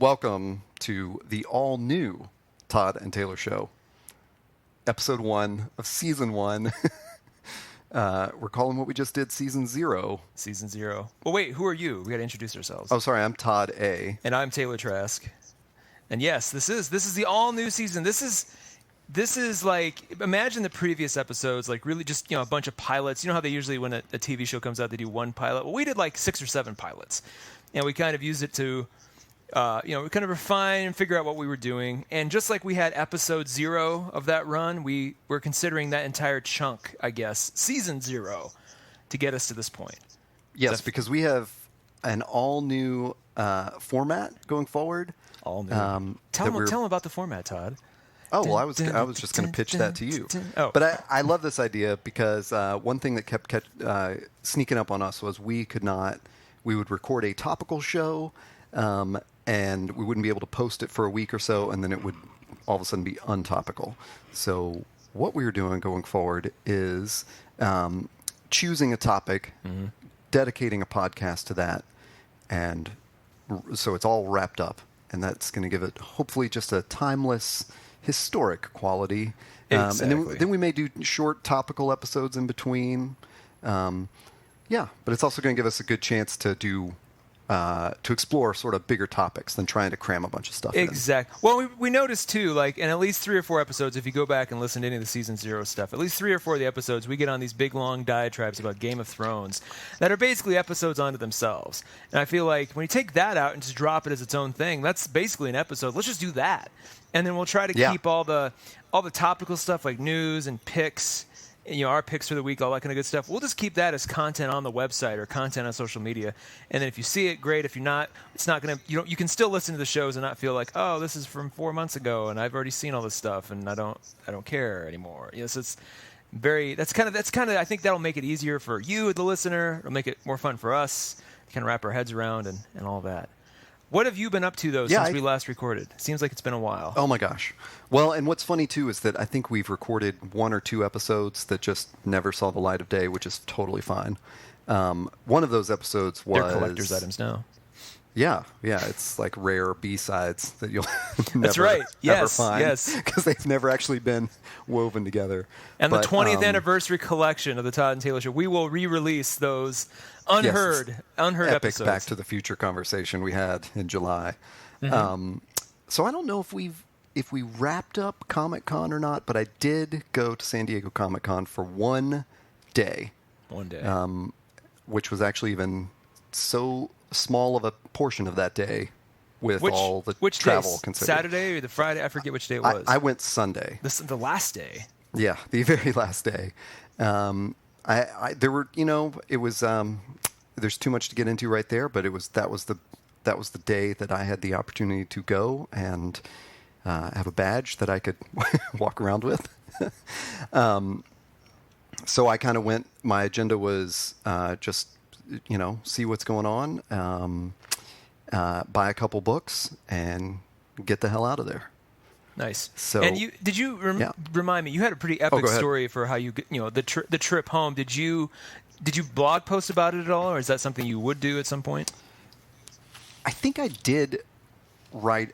Welcome to the all-new Todd and Taylor Show, Episode 1 of Season 1. We're calling what we just did Season 0. Season 0. Well, wait, who are you? We got to introduce ourselves. Oh, sorry, I'm Todd A. And I'm Taylor Trask. And yes, this is the all-new season. This is like, imagine the previous episodes, like really just, a bunch of pilots. You know how they usually, when a TV show comes out, they do one pilot? Well, we did like 6 or 7 pilots. And we kind of used it to... we kind of refine and figure out what we were doing. And just like we had episode 0 of that run, we were considering that entire chunk, I guess, season 0, to get us to this point. Yes, because we have an all-new format going forward. All new. Tell them about the format, Todd. Oh, well, I was just going to pitch that to you. Oh. But I love this idea because one thing that kept sneaking up on us was we would record a topical show, and we wouldn't be able to post it for a week or so, and then it would all of a sudden be untopical. So what we are doing going forward is choosing a topic, dedicating a podcast to that, and so it's all wrapped up, and that's going to give it hopefully just a timeless, historic quality. Exactly. And then we may do short topical episodes in between. But it's also going to give us a good chance to do... to explore sort of bigger topics than trying to cram a bunch of stuff in. Exactly. Well, we noticed, too, like in at least 3 or 4 episodes, if you go back and listen to any of the Season 0 stuff, at least 3 or 4 of the episodes, we get on these big, long diatribes about Game of Thrones that are basically episodes unto themselves. And I feel like when you take that out and just drop it as its own thing, that's basically an episode. Let's just do that. And then we'll try to keep all the topical stuff like news and picks, our picks for the week, all that kind of good stuff. We'll just keep that as content on the website or content on social media. And then if you see it, great. If you're not, it's not going to, you can still listen to the shows and not feel like, oh, this is from 4 months ago and I've already seen all this stuff and I don't care anymore. So it's that's kind of, I think that'll make it easier for you, the listener. It'll make it more fun for us to kind of wrap our heads around and all that. What have you been up to, though, since we last recorded? Seems like it's been a while. Oh, my gosh. Well, and what's funny, too, is that I think we've recorded 1 or 2 episodes that just never saw the light of day, which is totally fine. One of those episodes was... They're collector's items now. Yeah. It's like rare B-sides that you'll never find. Yes. Because they've never actually been woven together. And the 20th anniversary collection of the Todd and Taylor Show, we will re-release those unheard epic episodes. Back to the Future conversation we had in July. So I don't know if we wrapped up Comic-Con or not, but I did go to San Diego Comic-Con for one day. One day. Which was actually even so small of a portion of that day with all the travel considered. Saturday or the Friday? I forget which day it was. I went Sunday. The last day. Yeah, the very last day. There were, it was. There's too much to get into right there, but that was the day that I had the opportunity to go and have a badge that I could walk around with. So I kind of went. My agenda was just see what's going on, buy a couple books, and get the hell out of there. Nice. So, and did you remind me? You had a pretty epic story for how you the trip home. Did you blog post about it at all, or is that something you would do at some point? I think I did write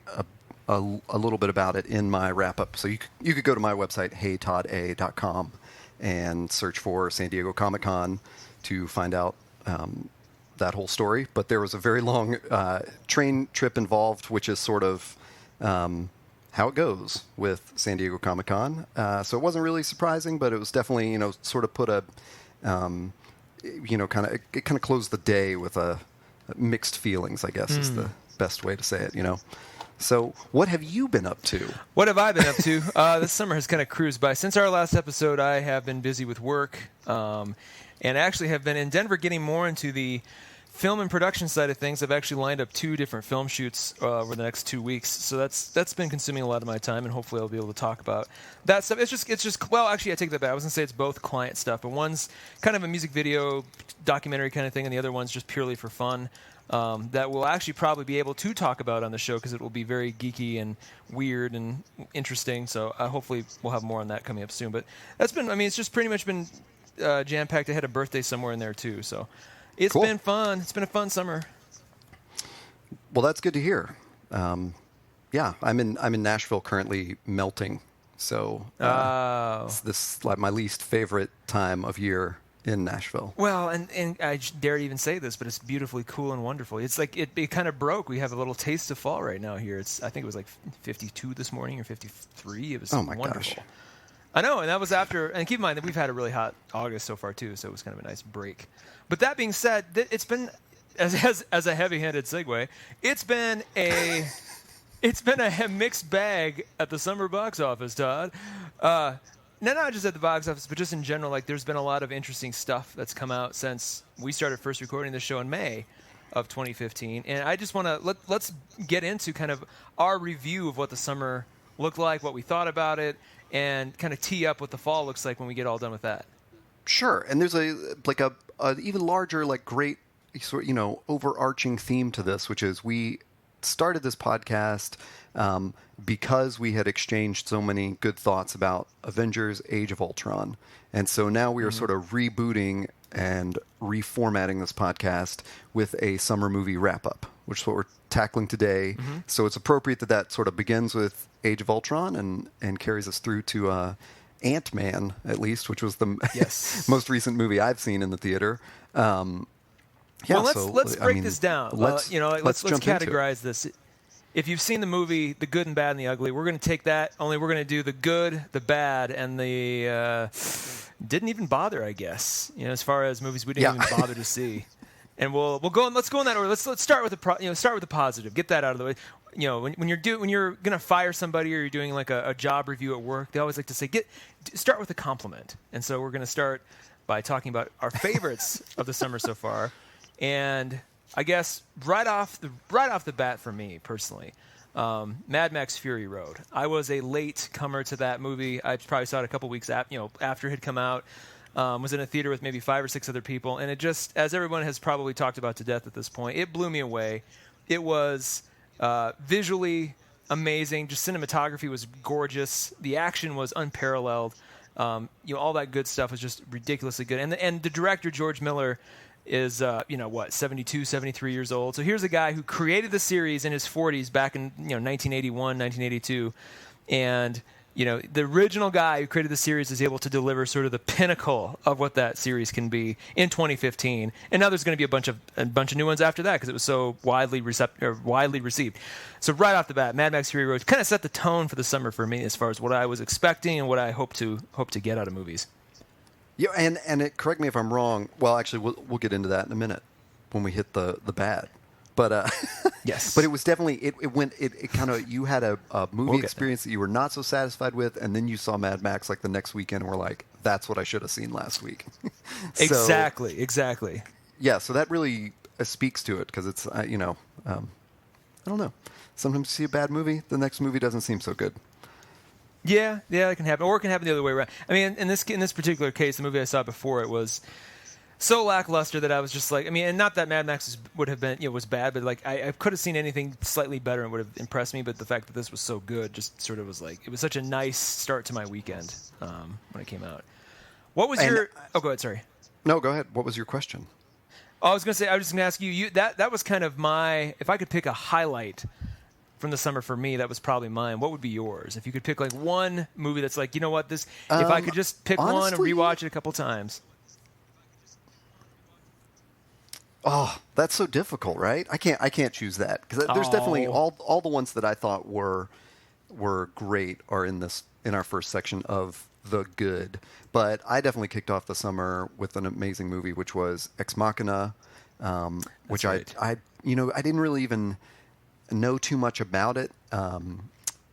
a little bit about it in my wrap up. So you could go to my website heytodda.com and search for San Diego Comic-Con to find out that whole story. But there was a very long train trip involved, which is sort of how it goes with San Diego Comic-Con. So it wasn't really surprising, but it was definitely, sort of put a, kind of closed the day with a mixed feelings, I guess is the best way to say it, So what have you been up to? What have I been up to? This summer has kind of cruised by. Since our last episode, I have been busy with work, and actually have been in Denver getting more into the film and production side of things. I've actually lined up 2 different film shoots over the next 2 weeks, so that's been consuming a lot of my time, and hopefully I'll be able to talk about that stuff. It's just well, actually I take that back. I was gonna say it's both client stuff, but one's kind of a music video documentary kind of thing, and the other one's just purely for fun. That we'll actually probably be able to talk about on the show because it will be very geeky and weird and interesting. So hopefully we'll have more on that coming up soon. But that's been, it's just pretty much been jam-packed. I had a birthday somewhere in there too. So it's been fun. It's been a fun summer. Well, that's good to hear. Yeah, I'm in Nashville currently melting. So this is like my least favorite time of year in Nashville. Well, and I dare even say this, but it's beautifully cool and wonderful. It's like it kind of broke. We have a little taste of fall right now here. I think it was like 52 this morning or 53. It was wonderful. Gosh. I know, and that was after. And keep in mind that we've had a really hot August so far too, so it was kind of a nice break. But that being said, it's been as a heavy-handed segue. It's been a mixed bag at the summer box office, Todd. Not just at the box office, but just in general. Like, there's been a lot of interesting stuff that's come out since we started first recording this show in May of 2015. And I just want to let's get into kind of our review of what the summer looked like, what we thought about it, and kind of tee up what the fall looks like when we get all done with that. Sure. And there's a even larger, like, great sort, overarching theme to this, which is we started this podcast because we had exchanged so many good thoughts about Avengers Age of Ultron. And so now we are sort of rebooting and reformatting this podcast with a summer movie wrap-up, which is what we're tackling today. So it's appropriate that sort of begins with Age of Ultron and carries us through to Ant-Man, at least, which was the most recent movie I've seen in the theater. Well, let's break this down. Let's categorize this. If you've seen the movie The Good and Bad and the Ugly, we're going to take that. Only we're going to do the good, the bad, and the didn't even bother, I guess. As far as movies we didn't even bother to see. And we'll go. Let's go in that order. Let's start with the positive. Get that out of the way. When you're going to fire somebody or you're doing like a job review at work, they always like to say start with a compliment. And so we're going to start by talking about our favorites of the summer so far. And I guess right off the bat for me personally, Mad Max Fury Road. I was a late comer to that movie. I probably saw it a couple weeks after it had come out. Was in a theater with maybe 5 or 6 other people, and it just, as everyone has probably talked about to death at this point, it blew me away. It was visually amazing. Just cinematography was gorgeous. The action was unparalleled. All that good stuff was just ridiculously good. And the director, George Miller, is 72, 73 years old. So here's a guy who created the series in his 40s back in 1981, 1982, and the original guy who created the series is able to deliver sort of the pinnacle of what that series can be in 2015. And now there's going to be a bunch of new ones after that because it was so widely received. So right off the bat, Mad Max Fury Road kind of set the tone for the summer for me as far as what I was expecting and what I hope to get out of movies. Yeah, and correct me if I'm wrong. Well, actually, we'll get into that in a minute when we hit the bad. But yes, but it was definitely it kind of, you had a movie experience that you were not so satisfied with, and then you saw Mad Max like the next weekend and were like, that's what I should have seen last week. Exactly. Yeah, so that really speaks to it because it's I don't know. Sometimes you see a bad movie, the next movie doesn't seem so good. Yeah, that can happen, or it can happen the other way around. I mean, in this particular case, the movie I saw before, it was so lackluster that I was just like, and not that Mad Max would have been, was bad, but like I could have seen anything slightly better and would have impressed me. But the fact that this was so good just sort of was like, it was such a nice start to my weekend when it came out. What was your? Oh, go ahead. Sorry. No, go ahead. What was your question? Oh, I was going to say, I was just going to ask you. That was kind of my. If I could pick a highlight from the summer for me, that was probably mine. What would be yours? If you could pick like one movie that's like, this. If I could just pick one and rewatch it a couple times. Oh, that's so difficult, right? I can't choose that because there's definitely all the ones that I thought were great are in our first section of the good. But I definitely kicked off the summer with an amazing movie, which was Ex Machina, which right. I didn't really even know too much about it.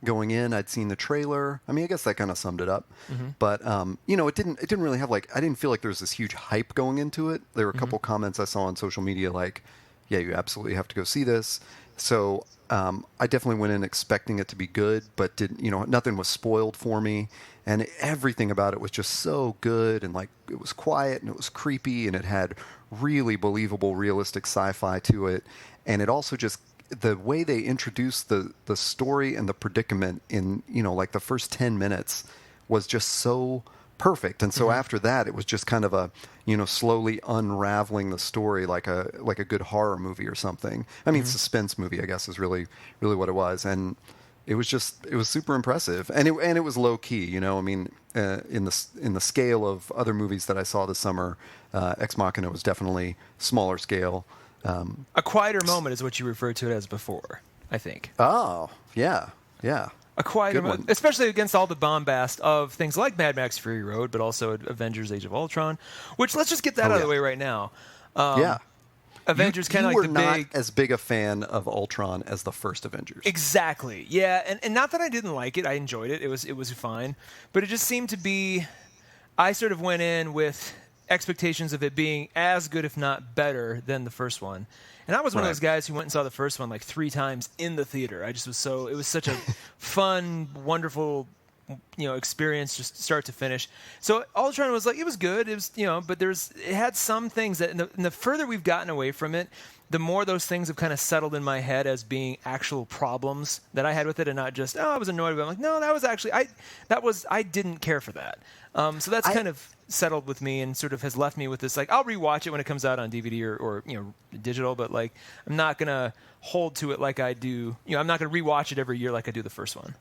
Going in, I'd seen the trailer. I guess that kind of summed it up. Mm-hmm. But it didn't really have I didn't feel like there was this huge hype going into it. There were a couple comments I saw on social media like, "Yeah, you absolutely have to go see this." So I definitely went in expecting it to be good, but nothing was spoiled for me, and everything about it was just so good, and like it was quiet and it was creepy, and it had really believable, realistic sci-fi to it, and it also just. The way they introduced the story and the predicament in, like the first 10 minutes was just so perfect. And so after that, it was just kind of a, slowly unraveling the story like a good horror movie or something. I mean, suspense movie, I guess, is really what it was. And it was super impressive. And it was low key, I mean, in the scale of other movies that I saw this summer, Ex Machina was definitely smaller scale. A quieter moment is what you referred to it as before, I think. Oh, yeah. A quieter moment, especially against all the bombast of things like Mad Max Fury Road, but also Avengers Age of Ultron, which let's just get that out of the way right now. Avengers kind of like the big... You were not as big a fan of Ultron as the first Avengers. Exactly, yeah. And not that I didn't like it. I enjoyed it. It was fine. But it just seemed to be... I sort of went in with expectations of it being as good, if not better, than the first one. And I was one of those guys who went and saw the first one like 3 times in the theater. I just was it was such a fun, wonderful, experience, just start to finish. So Ultron was like, it was good. It was, but it had some things that, and the further we've gotten away from it, the more those things have kind of settled in my head as being actual problems that I had with it, and not just, I was annoyed with it. I'm like, no, that was actually, I didn't care for that. So that's kind of settled with me and sort of has left me with this, like, I'll rewatch it when it comes out on DVD or digital, but like, I'm not going to hold to it like I do, I'm not going to rewatch it every year like I do the first one.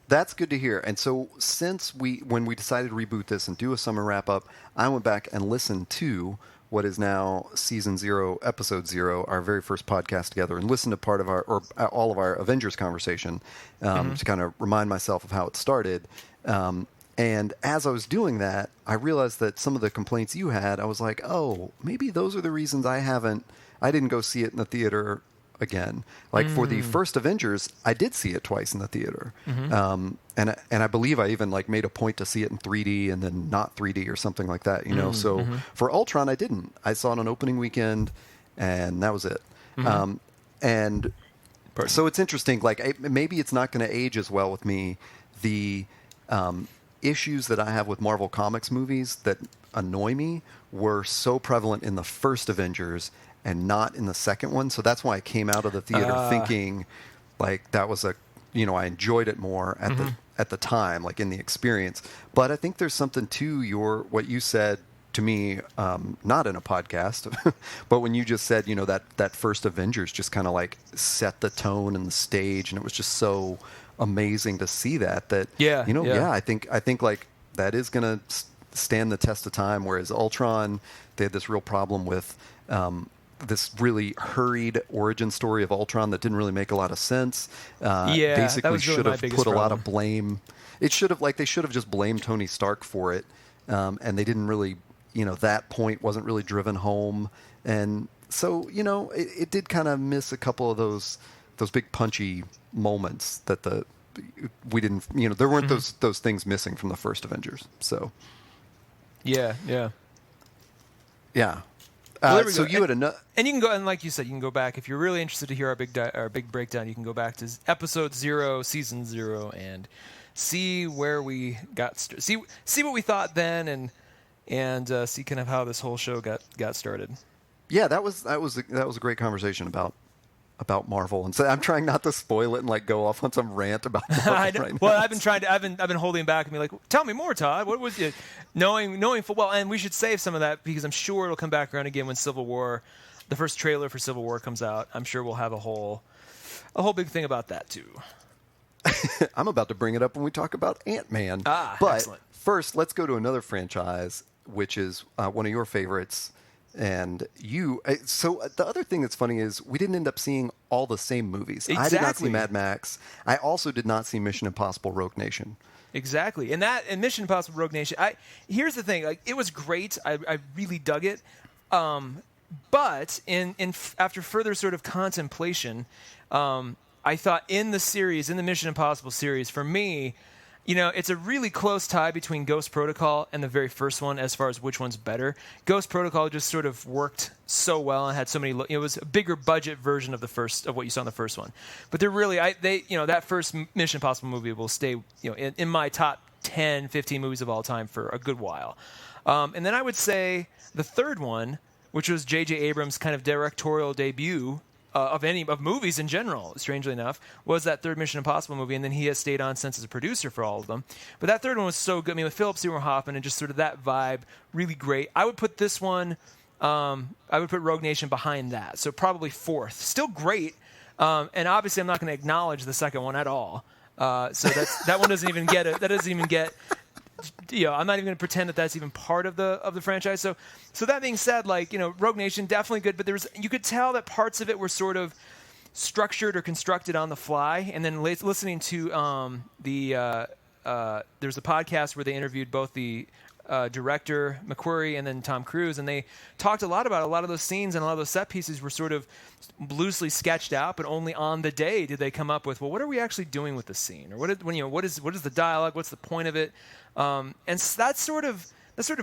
That's good to hear. And so since when we decided to reboot this and do a summer wrap-up, I went back and listened to what is now Season 0, Episode 0, our very first podcast together, and listened to part of all of our Avengers conversation to kind of remind myself of how it started. And as I was doing that, I realized that some of the complaints you had, I was like, oh, maybe those are the reasons I didn't go see it in the theater again. Like for the first Avengers, I did see it twice in the theater. And I believe I even like made a point to see it in 3D and then not 3D or something like that, So for Ultron, I didn't. I saw it on opening weekend and that was it. And so it's interesting, like maybe it's not going to age as well with me. The issues that I have with Marvel Comics movies that annoy me were so prevalent in the first Avengers and not in the second one. So that's why I came out of the theater thinking like that was I enjoyed it more at the time, like in the experience. But I think there's something to what you said to me, not in a podcast, but when you just said, that first Avengers just kind of like set the tone and the stage, and it was just so amazing to see that I think like that is going to stand the test of time, whereas Ultron, they had this real problem with this really hurried origin story of Ultron that didn't really make a lot of sense. Basically should have put a lot of blame. They should have just blamed Tony Stark for it. And they didn't really, that point wasn't really driven home. And so, it did kind of miss a couple of those big punchy moments that we didn't, there weren't those things missing from the first Avengers. So. Yeah. So you had another, and you can go, and like you said, you can go back if you're really interested to hear our big breakdown. You can go back to Episode 0, Season 0, and see where we got see what we thought then, and see kind of how this whole show got started. Yeah, that was a great conversation about Marvel, and so I'm trying not to spoil it and like go off on some rant about Marvel right now. Well, I've been holding back and be like, tell me more, Todd. What was it? Knowing full well, and we should save some of that because I'm sure it'll come back around again when Civil War, the first trailer for Civil War comes out. I'm sure we'll have a whole big thing about that too. I'm about to bring it up when we talk about Ant-Man. But excellent. First, let's go to another franchise, which is one of your favorites. And so the other thing that's funny is we didn't end up seeing all the same movies. Exactly. I did not see Mad Max. I also did not see Mission Impossible Rogue Nation. Exactly. And Mission Impossible Rogue Nation, here's the thing, like it was great. I really dug it. But after further sort of contemplation, I thought in the Mission Impossible series, for me, it's a really close tie between Ghost Protocol and the very first one as far as which one's better. Ghost Protocol just sort of worked so well and had so many. It was a bigger budget version of what you saw in the first one. But they're really, that first Mission Impossible movie will stay, in my top 10, 15 movies of all time for a good while. And then I would say the third one, which was J.J. Abrams' kind of directorial debut, of movies in general, strangely enough, was that third Mission Impossible movie, and then he has stayed on since as a producer for all of them. But that third one was so good. I mean, with Philip Seymour Hoffman and just sort of that vibe, really great. I would put this one, I would put Rogue Nation behind that, so probably fourth. Still great, and obviously I'm not going to acknowledge the second one at all. So that one doesn't even get it. That doesn't even get. I'm not even going to pretend that that's even part of the franchise. So that being said, Rogue Nation definitely good, but you could tell that parts of it were sort of structured or constructed on the fly. And then listening to there's a podcast where they interviewed both the director McQuarrie and then Tom Cruise, and they talked a lot about a lot of those scenes, and a lot of those set pieces were sort of loosely sketched out, but only on the day did they come up with, well, what are we actually doing with this scene, or what is the dialogue, what's the point of it, and that sort of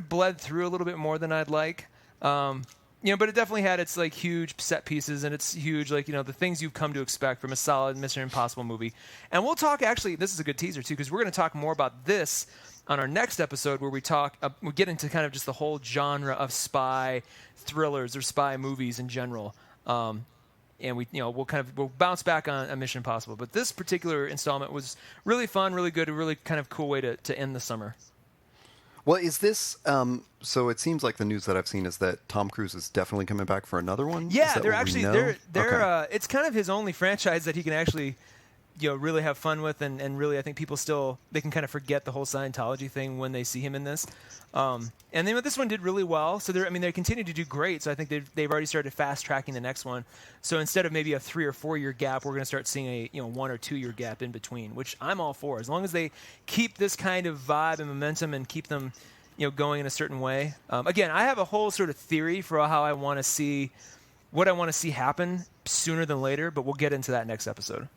bled through a little bit more than I'd like. But it definitely had its huge set pieces and its huge the things you've come to expect from a solid Mission Impossible movie. And we'll talk, actually, this is a good teaser too, because we're going to talk more about this on our next episode, where we get into kind of just the whole genre of spy thrillers or spy movies in general. And we'll bounce back on Mission Impossible. But this particular installment was really fun, really good, a really kind of cool way to end the summer. Well, is this so it seems like the news that I've seen is that Tom Cruise is definitely coming back for another one? Yeah, they're actually okay. It's kind of his only franchise that he can actually really have fun with, and really I think people they can kind of forget the whole Scientology thing when they see him in this. And then this one did really well, so they continue to do great. So I think they've already started fast tracking the next one. So instead of maybe a 3 or 4 year gap, we're going to start seeing a 1 or 2 year gap in between, which I'm all for, as long as they keep this kind of vibe and momentum and keep them going in a certain way. Again, I have a whole sort of theory for how I want to see what I want to see happen sooner than later, but we'll get into that next episode.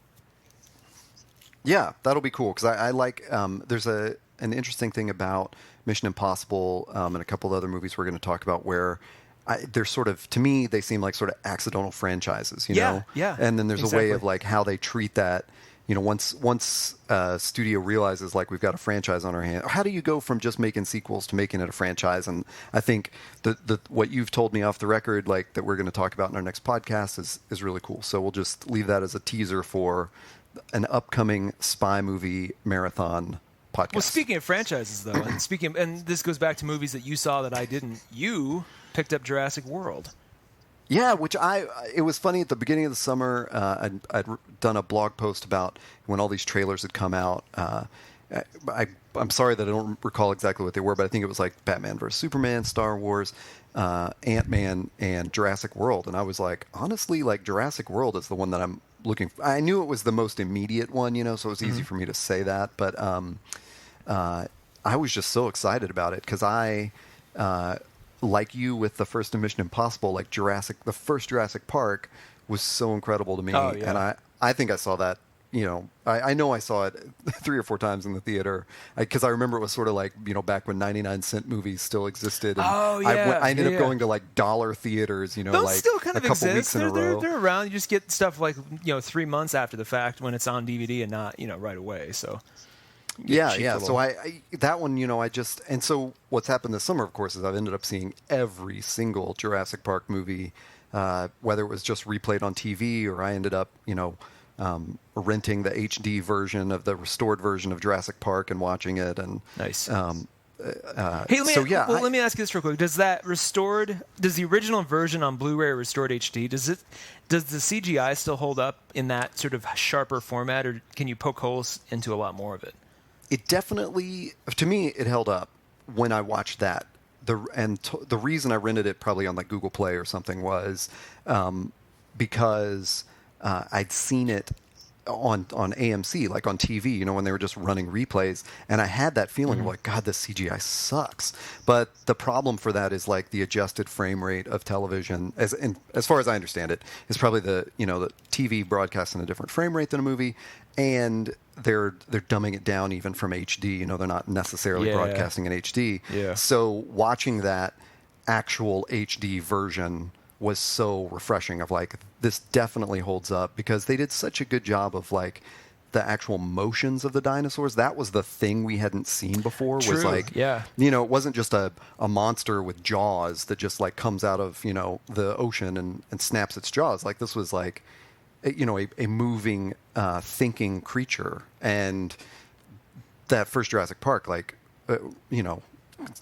Yeah, that'll be cool, because I like there's an interesting thing about Mission Impossible and a couple of other movies we're going to talk about where they're sort of, to me, they seem like sort of accidental franchises, you know? Yeah. And then there's a way of how they treat that. Once a studio realizes we've got a franchise on our hand, how do you go from just making sequels to making it a franchise? And I think what you've told me off the record, that we're going to talk about in our next podcast, is really cool. So we'll just leave that as a teaser for an upcoming spy movie marathon podcast. Well, speaking of franchises, though, and this goes back to movies that you saw that I didn't, you picked up Jurassic World. Yeah, it was funny at the beginning of the summer. I'd done a blog post about when all these trailers had come out. I'm sorry that I don't recall exactly what they were, but I think it was Batman vs. Superman, Star Wars, Ant-Man, and Jurassic World. And I was honestly, Jurassic World is the one that I'm looking for. I knew it was the most immediate one, so it was easy for me to say that. But I was just so excited about it because I, like you with the first Mission Impossible, the first Jurassic Park was so incredible to me. Oh, yeah. And I think I saw that. I know I saw it 3 or 4 times in the theater because I remember it was sort of back when 99-cent movies still existed. And I ended up going to dollar theaters, Those still kind a of couple exist. weeks in a row. They're around. You just get stuff 3 months after the fact when it's on DVD and not right away. So yeah. So I that one, and so what's happened this summer, of course, is I've ended up seeing every single Jurassic Park movie, whether it was just replayed on TV or I ended up, renting the HD version of the restored version of Jurassic Park and watching it. And nice. Hey, let me ask you this real quick. Does the original version on Blu-ray or restored HD, does the CGI still hold up in that sort of sharper format, or can you poke holes into a lot more of it? It definitely, to me, it held up when I watched that. The reason I rented it probably on Google Play or something was because I'd seen it on AMC, on TV, when they were just running replays, and I had that feeling of God, this CGI sucks. But the problem for that is the adjusted frame rate of television, as far as I understand it, is probably the TV broadcasts in a different frame rate than a movie, and they're dumbing it down even from HD. They're not necessarily broadcasting in HD. Yeah. So watching that actual HD version was so refreshing of this definitely holds up because they did such a good job of the actual motions of the dinosaurs. That was the thing we hadn't seen before. True. Was like, Yeah. you know, it wasn't just a monster with jaws that just like comes out of, you know, the ocean and snaps its jaws. Like this was like, you know, a moving, thinking creature. And that first Jurassic Park, like, you know,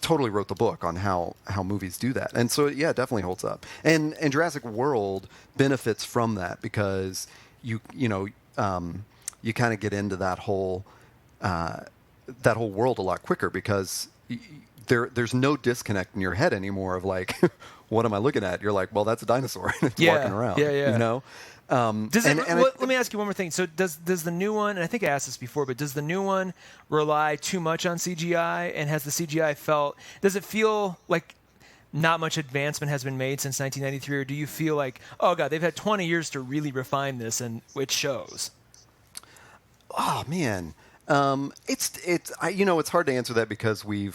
totally wrote the book on how movies do that. And so, yeah, it definitely holds up. And Jurassic World benefits from that because you know, you kind of get into that whole world a lot quicker because there's no disconnect in your head anymore of like, what am I looking at? You're like, well, that's a dinosaur and it's walking around. Yeah. You know? Let me ask you one more thing. So does the new one, and I think I asked this before, but does the new one rely too much on CGI? And has the CGI does it feel like not much advancement has been made since 1993? Or do you feel like, oh God, they've had 20 years to really refine this and it shows? Oh man, you know, it's hard to answer that because you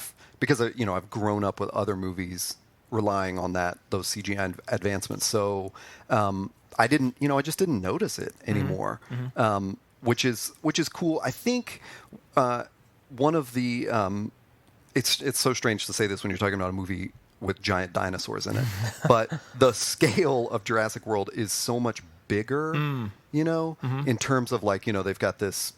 know, I've grown up with other movies relying on those CGI advancements. So I just didn't notice it anymore, which is cool. I think one of the it's so strange to say this when you're talking about a movie with giant dinosaurs in it, but the scale of Jurassic World is so much bigger, you know, in terms of like, you know, they've got this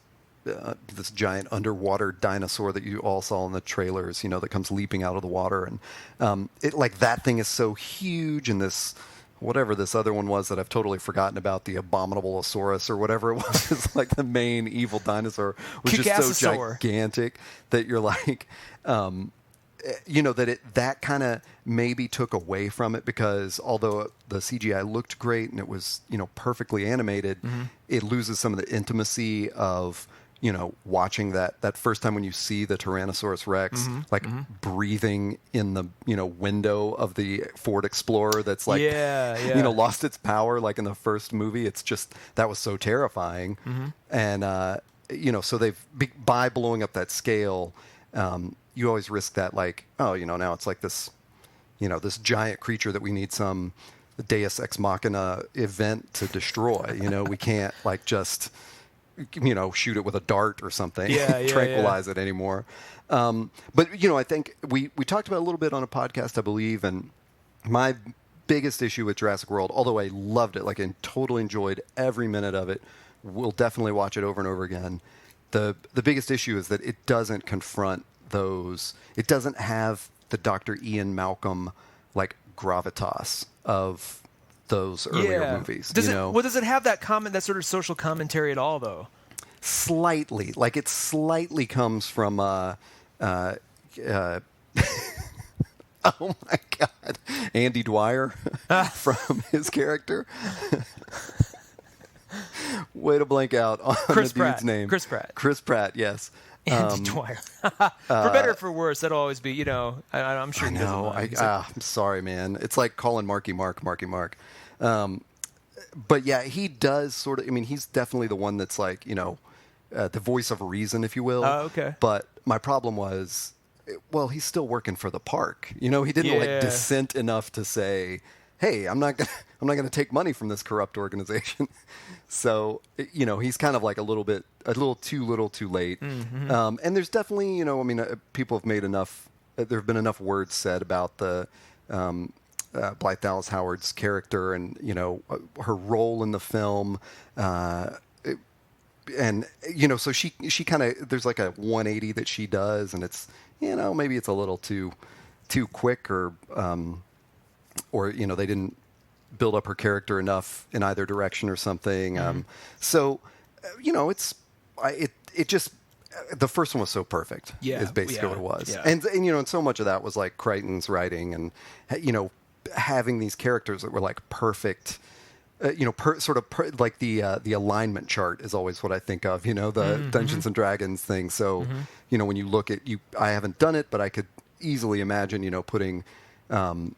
giant underwater dinosaur that you all saw in the trailers, you know, that comes leaping out of the water. And it like that thing is so huge, and this, whatever this other one was that I've totally forgotten about, the Abominableosaurus or whatever it was, it's like the main evil dinosaur, was just so gigantic that you're like, you know, that kind of maybe took away from it because although the CGI looked great and it was, you know, perfectly animated, it loses some of the intimacy of, you know, watching that first time when you see the Tyrannosaurus Rex, breathing in the, you know, window of the Ford Explorer that's like, you know, lost its power like in the first movie. It's just, that was so terrifying. And, you know, so by blowing up that scale, you always risk that, like, oh, you know, now it's like this, you know, this giant creature that we need some Deus Ex Machina event to destroy. You know, we can't like just, you know, shoot it with a dart or something, tranquilize it anymore. But, you know, I think we talked about it a little bit on a podcast, I believe, and my biggest issue with Jurassic World, although I loved it, like, and totally enjoyed every minute of it, will definitely watch it over and over again. The biggest issue is that it doesn't confront it doesn't have the Dr. Ian Malcolm, like, gravitas of those earlier movies. Does does it have that sort of social commentary at all, though? Slightly. Like, it slightly comes from, oh my God, Andy Dwyer from his character. Way to blank out on the dude's name. Chris Pratt. Chris Pratt, yes. Andy Dwyer. For better or for worse, that'll always be, you know, I'm sure he doesn't mind. I'm sorry, man. It's like calling Marky Mark. But yeah, he does sort of, I mean, he's definitely the one that's like, you know, the voice of reason, if you will. Oh, okay. But my problem was, well, he's still working for the park. You know, he didn't like dissent enough to say, hey, I'm not gonna take money from this corrupt organization. So, you know, he's kind of like a little too late. And there's definitely, you know, I mean, people have made enough. There have been enough words said about the Blythe Dallas Howard's character and, you know, her role in the film. And, you know, so she kind of, there's like a 180 that she does, and it's, you know, maybe it's a little too quick, or you know, they didn't build up her character enough in either direction or something. So, you know, it just, the first one was so perfect. Is basically what it was. Yeah. And you know, and so much of that was like Crichton's writing, and, you know, having these characters that were like perfect. You know, like the alignment chart is always what I think of. You know, the Dungeons and Dragons thing. So, you know, when you look at I haven't done it, but I could easily imagine, you know, putting those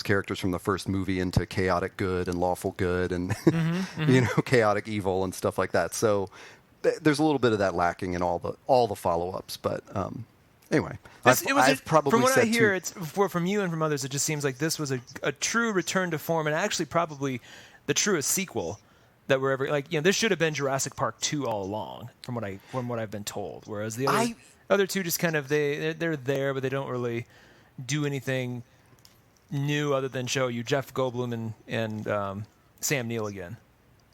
characters from the first movie into chaotic good and lawful good, and you know, chaotic evil and stuff like that. So there's a little bit of that lacking in all the follow-ups, but. Anyway, I've probably from what said I hear, from you and from others, it just seems like this was a true return to form, and actually probably the truest sequel that were ever like, this should have been Jurassic Park 2 all along, from what I've been told. Whereas the other two just kind of they're there, but they don't really do anything new other than show you Jeff Goldblum and Sam Neill again.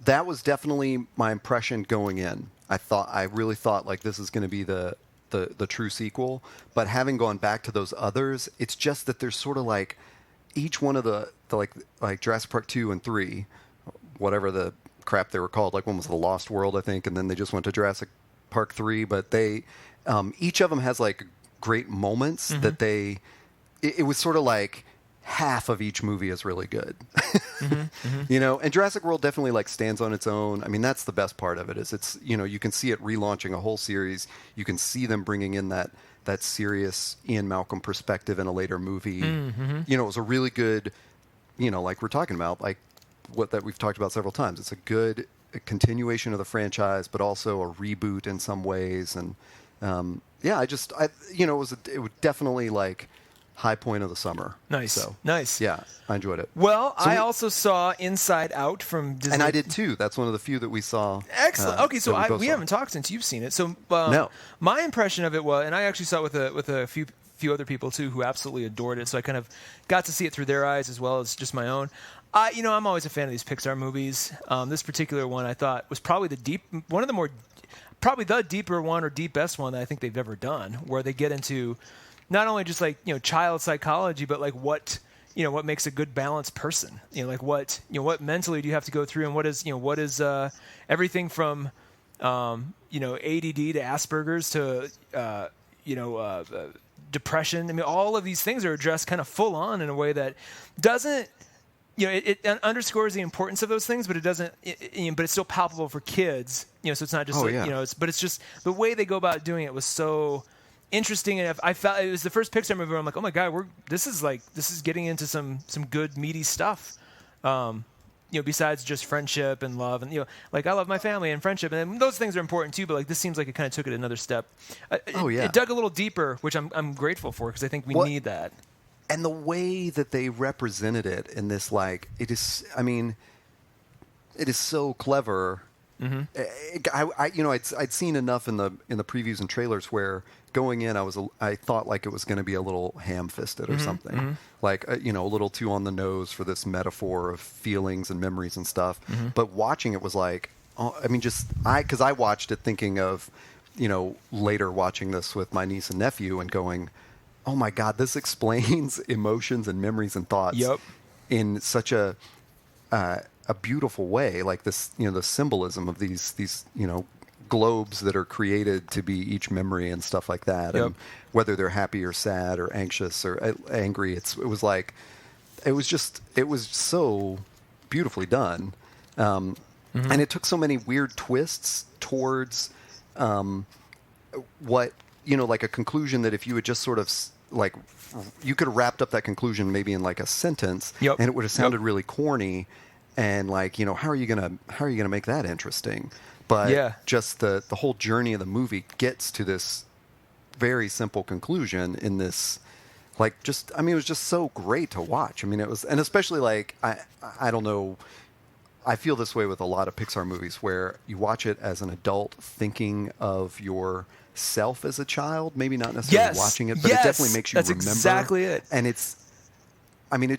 That was definitely my impression going in. I really thought like this is going to be the true sequel. But having gone back to those others, it's just that there's sort of like each one of the like Jurassic Park 2 and 3, whatever the crap they were called. Like one was The Lost World, I think, and then they just went to Jurassic Park 3. But they each of them has like great moments that it was sort of like half of each movie is really good. And Jurassic World definitely like stands on its own. I mean, that's the best part of it is it's, you can see it relaunching a whole series. You can see them bringing in that serious Ian Malcolm perspective in a later movie. It was a really good, like we're talking about, like that we've talked about several times. It's a good continuation of the franchise, but also a reboot in some ways. And it was definitely like high point of the summer. Nice. So, nice. Yeah, I enjoyed it. Well, I also saw Inside Out from Disney. And I did too. That's one of the few that we saw. Excellent. Okay, so we saw. haven't talked since you've seen it. So no. My impression of it was, and I actually saw it with a few other people too who absolutely adored it. So I kind of got to see it through their eyes as well as just my own. I'm always a fan of these Pixar movies. This particular one I thought was probably the deeper one or deepest one that I think they've ever done, where they get into not only just like child psychology, but like what makes a good balanced person. Like what mentally do you have to go through, and what is everything from ADD to Asperger's to depression. I mean, all of these things are addressed kind of full on in a way that doesn't. It underscores the importance of those things, but it doesn't. But it's still palpable for kids. So it's not just but it's just the way they go about doing it was so interesting. And I felt it was the first Pixar movie where I'm like, oh my god, this is getting into some good meaty stuff. Besides just friendship and love, and like I love my family and friendship, and those things are important too. But like this seems like it kind of took it another step. It dug a little deeper, which I'm grateful for because I think we need that. And the way that they represented it in this, like, it is so clever. I'd seen enough in the previews and trailers where going in, I thought like it was going to be a little ham-fisted or something, like a little too on the nose for this metaphor of feelings and memories and stuff. But watching it was like, because I watched it thinking of, later watching this with my niece and nephew and going, oh my God, this explains emotions and memories and thoughts in such a beautiful way. Like this, the symbolism of these globes that are created to be each memory and stuff like that. And whether they're happy or sad or anxious or angry, it was so beautifully done. And it took so many weird twists towards what, like a conclusion that if you had just sort of like, you could have wrapped up that conclusion maybe in like a sentence, and it would have sounded really corny, and like, how are you gonna make that interesting? But just the whole journey of the movie gets to this very simple conclusion in this, like, it was just so great to watch. I mean, it was, and especially like I don't know. I feel this way with a lot of Pixar movies where you watch it as an adult thinking of yourself as a child, maybe not necessarily watching it, but it definitely makes you remember. That's exactly it. And it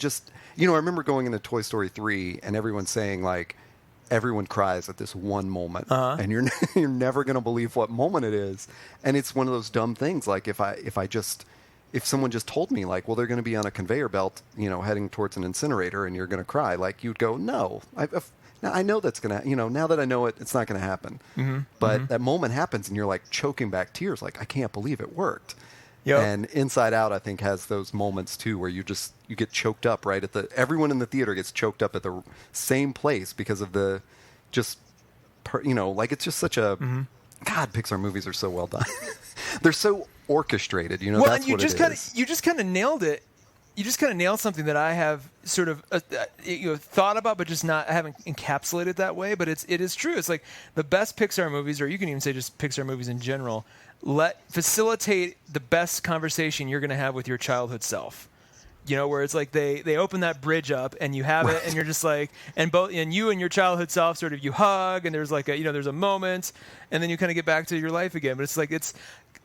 just, I remember going into Toy Story 3 and everyone saying like, everyone cries at this one moment, and you're never going to believe what moment it is. And it's one of those dumb things. Like if someone just told me like, well, they're going to be on a conveyor belt, heading towards an incinerator and you're going to cry, like you'd go, no, I know that's going to, now that I know it, it's not going to happen. But that moment happens and you're like choking back tears. Like, I can't believe it worked. And Inside Out, I think, has those moments too, where you get choked up right at everyone in the theater gets choked up at the same place because of like it's just such a, God, Pixar movies are so well done. They're so orchestrated, well, that's and you what just it is. You just kind of nailed it. You just kind of nailed something that I have sort of thought about, but just I haven't encapsulated that way. But it is true. It's like the best Pixar movies, or you can even say just Pixar movies in general, facilitate the best conversation you're going to have with your childhood self. where it's like they open that bridge up and you have it and you're just like, and you and your childhood self sort of, you hug and there's like there's a moment and then you kind of get back to your life again. But it's like, it's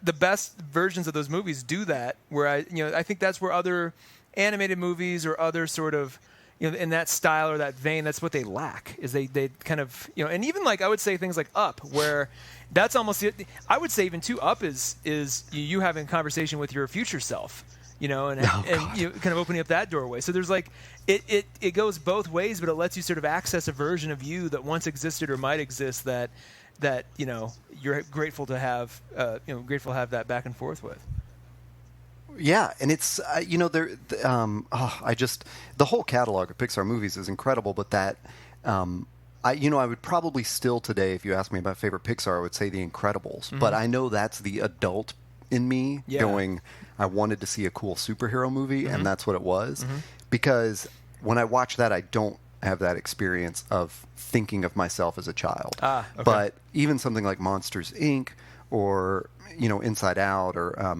the best versions of those movies do that, where I think that's where other animated movies or other sort of, in that style or that vein, that's what they lack, is they kind of, and even like I would say things like Up, where that's almost, I would say even too, Up is you having a conversation with your future self, and you kind of opening up that doorway. So there's like, it goes both ways, but it lets you sort of access a version of you that once existed or might exist that you're grateful to have, that back and forth with. Yeah, and it's the whole catalog of Pixar movies is incredible, but that I would probably still today, if you ask me about favorite Pixar, I would say The Incredibles. Mm-hmm. But I know that's the adult in me going, I wanted to see a cool superhero movie, mm-hmm. and that's what it was. Mm-hmm. Because when I watch that, I don't have that experience of thinking of myself as a child. Okay. But even something like Monsters, Inc. or Inside Out or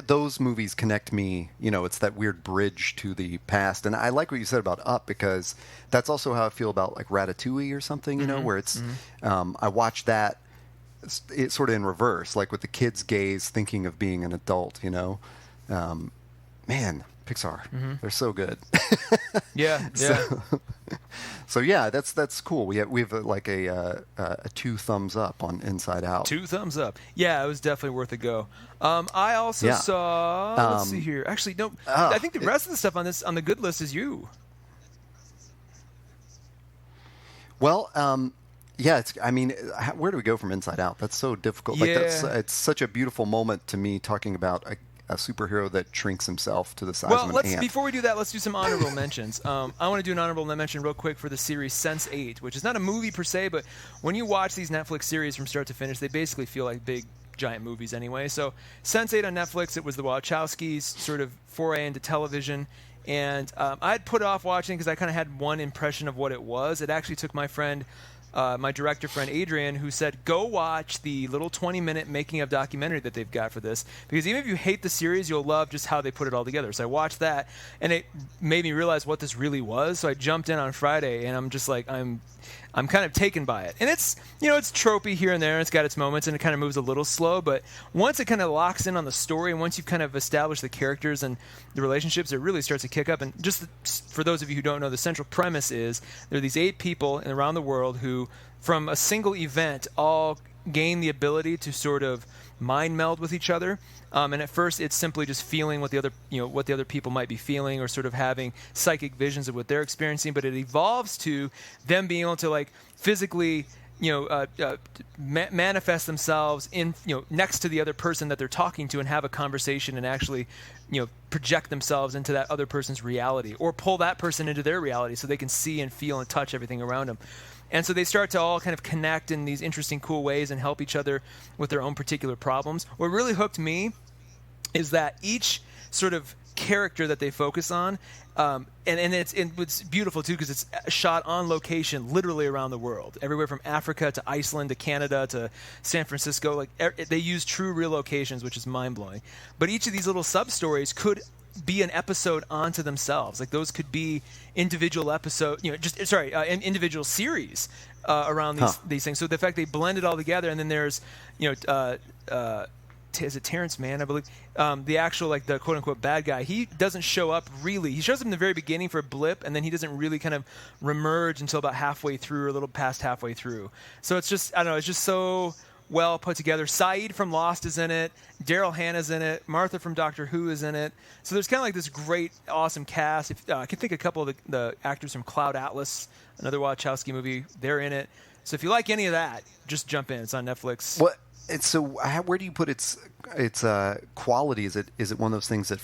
those movies connect me, it's that weird bridge to the past. And I like what you said about Up, because that's also how I feel about like Ratatouille or something, mm-hmm. where it's, mm-hmm. I watch that, it's sort of in reverse, like with the kid's gaze thinking of being an adult, man, Pixar, mm-hmm. they're so good. Yeah. So yeah, that's cool. We have like a 2 thumbs up on Inside Out. 2 thumbs up. Yeah, it was definitely worth a go. I also saw. Let's see here. Actually, no. I think the rest of the stuff on the good list is you. Well, yeah. Where do we go from Inside Out? That's so difficult. Yeah. It's such a beautiful moment to me, talking about a superhero that shrinks himself to the size of an ant. Before we do that, let's do some honorable mentions. I want to do an honorable mention real quick for the series Sense8, which is not a movie per se, but when you watch these Netflix series from start to finish, they basically feel like big, giant movies anyway. So Sense8 on Netflix, it was the Wachowskis' sort of foray into television. And I'd put off watching because I kind of had one impression of what it was. It actually took my friend, my director friend Adrian, who said, go watch the little 20-minute making of documentary that they've got for this, because even if you hate the series, you'll love just how they put it all together. So I watched that, and it made me realize what this really was. So I jumped in on Friday, and I'm just like, I'm kind of taken by it. And it's, it's tropey here and there, and it's got its moments, and it kind of moves a little slow, but once it kind of locks in on the story, and once you've kind of established the characters and the relationships, it really starts to kick up. And just for those of you who don't know, the central premise is there are these 8 people around the world who, from a single event, all gain the ability to sort of mind meld with each other. And at first, it's simply just feeling what the other people might be feeling, or sort of having psychic visions of what they're experiencing. But it evolves to them being able to like physically, manifest themselves in, next to the other person that they're talking to, and have a conversation, and actually, project themselves into that other person's reality, or pull that person into their reality so they can see and feel and touch everything around them. And so they start to all kind of connect in these interesting, cool ways and help each other with their own particular problems. What really hooked me is that each sort of character that they focus on, and it's beautiful too, because it's shot on location literally around the world, everywhere from Africa to Iceland to Canada to San Francisco. Like they use true real locations, which is mind-blowing. But each of these little sub-stories could be an episode onto themselves. Like those could be individual individual series around these things. So the fact they blend it all together, and then there's, is it Terrence Mann, I believe, the actual, like, the quote-unquote bad guy, he doesn't show up really. He shows up in the very beginning for a blip, and then he doesn't really kind of remerge until about halfway through, or a little past halfway through. So it's just, I don't know, it's just so well put together. Saeed from Lost is in it. Daryl Hannah's in it. Martha from Doctor Who is in it. So there's kind of like this great, awesome cast. I can think a couple of the actors from Cloud Atlas, another Wachowski movie. They're in it. So if you like any of that, just jump in. It's on Netflix. What? So where do you put its quality? Is it one of those things that,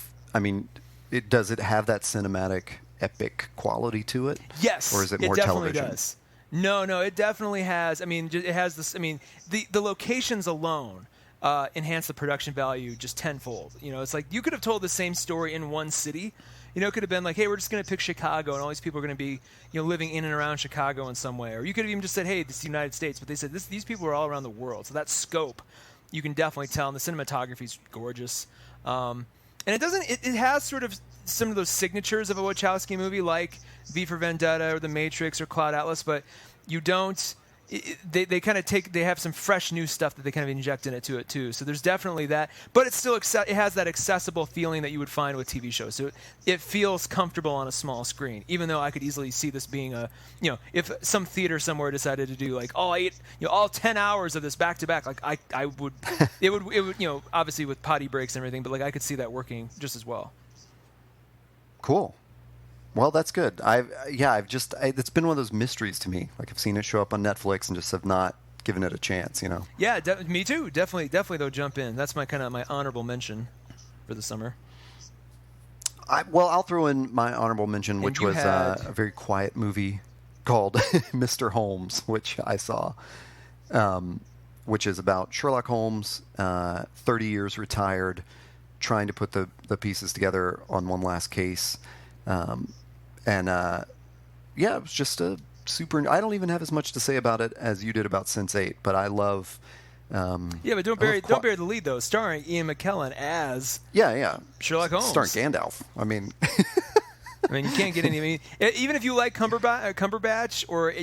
does it have that cinematic epic quality to it? Yes. Or is it more television? It definitely does. No, it definitely has. It has this. The locations alone enhance the production value just tenfold. It's like you could have told the same story in one city. It could have been like, hey, we're just going to pick Chicago, and all these people are going to be, living in and around Chicago in some way. Or you could have even just said, hey, this is the United States. But they said these people are all around the world. So that scope, you can definitely tell. And the cinematography is gorgeous. And And it doesn't. It has sort of some of those signatures of a Wachowski movie, like V for Vendetta or The Matrix or Cloud Atlas, but you don't. They kind of they have some fresh new stuff that they kind of inject into it too. So there's definitely that, but it's still it has that accessible feeling that you would find with TV shows. So it feels comfortable on a small screen, even though I could easily see this being if some theater somewhere decided to do like all 10 hours of this back to back, like I would, it would obviously with potty breaks and everything, but like I could see that working just as well. Cool. Well, that's good. It's been one of those mysteries to me. Like I've seen it show up on Netflix and just have not given it a chance, Yeah, me too. Definitely though, jump in. That's my honorable mention for the summer. I'll throw in my honorable mention, which was a very quiet movie called Mr. Holmes, which I saw, which is about Sherlock Holmes, 30 years retired, trying to put the pieces together on one last case. It was just a super. I don't even have as much to say about it as you did about Sense8, but I love. But don't bury the lead though. Starring Ian McKellen as Sherlock Holmes, starring Gandalf. I mean, you can't get any. Even if you like Cumberbatch or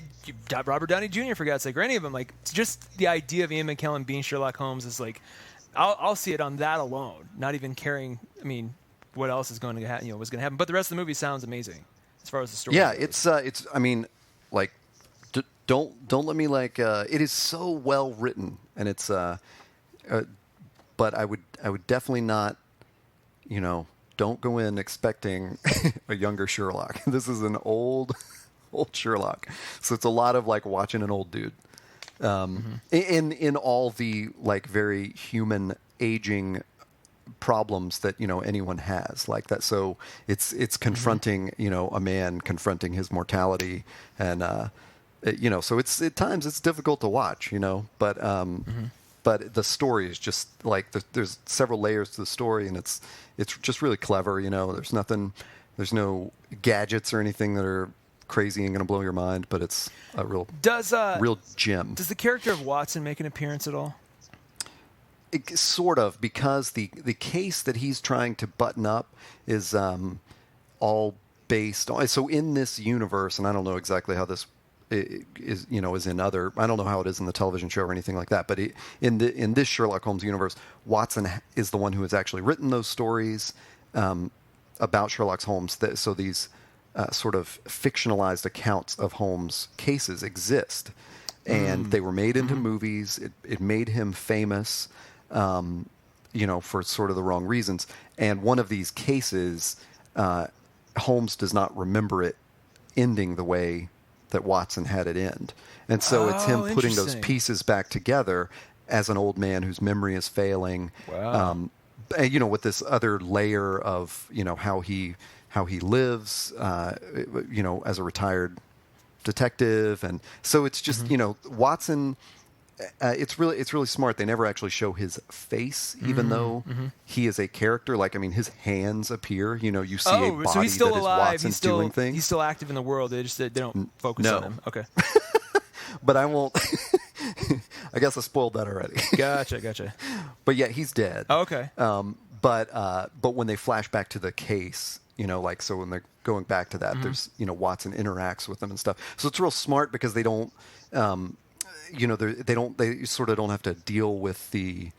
Robert Downey Jr. for God's sake, or any of them, like just the idea of Ian McKellen being Sherlock Holmes is like, I'll see it on that alone. Not even caring. What else is going to happen? What's going to happen? But the rest of the movie sounds amazing as far as the story. Yeah, goes. Don't let me it is so well written, and it's but I would definitely not, don't go in expecting a younger Sherlock. This is an old Sherlock, so it's a lot of like watching an old dude. In all the like very human aging problems that anyone has like that, so it's confronting a man confronting his mortality, and so it's at times it's difficult to watch, but the story is just like there's several layers to the story, and it's just really clever. There's no gadgets or anything that are crazy and going to blow your mind, but it's a real gem. Does the character of Watson make an appearance at all? Sort of, because the case that he's trying to button up is all based on. So in this universe, and I don't know exactly how this is in other. I don't know how it is in the television show or anything like that. But in this Sherlock Holmes universe, Watson is the one who has actually written those stories about Sherlock Holmes. So these sort of fictionalized accounts of Holmes' cases exist, and they were made into movies. It made him famous. For sort of the wrong reasons. And one of these cases, Holmes does not remember it ending the way that Watson had it end. And so it's him putting those pieces back together as an old man whose memory is failing. Wow. With this other layer of, how he lives, as a retired detective. And so it's just, Watson... it's really smart. They never actually show his face, even though he is a character. Like, his hands appear. You see a body so he's still that alive. is Watson doing things. He's still active in the world. They don't focus on him. Okay. But I won't. I guess I spoiled that already. Gotcha. But yeah, he's dead. Oh, okay. But when they flash back to the case, so when they're going back to that, there's Watson interacts with them and stuff. So it's real smart because they don't. They sort of don't have to deal with the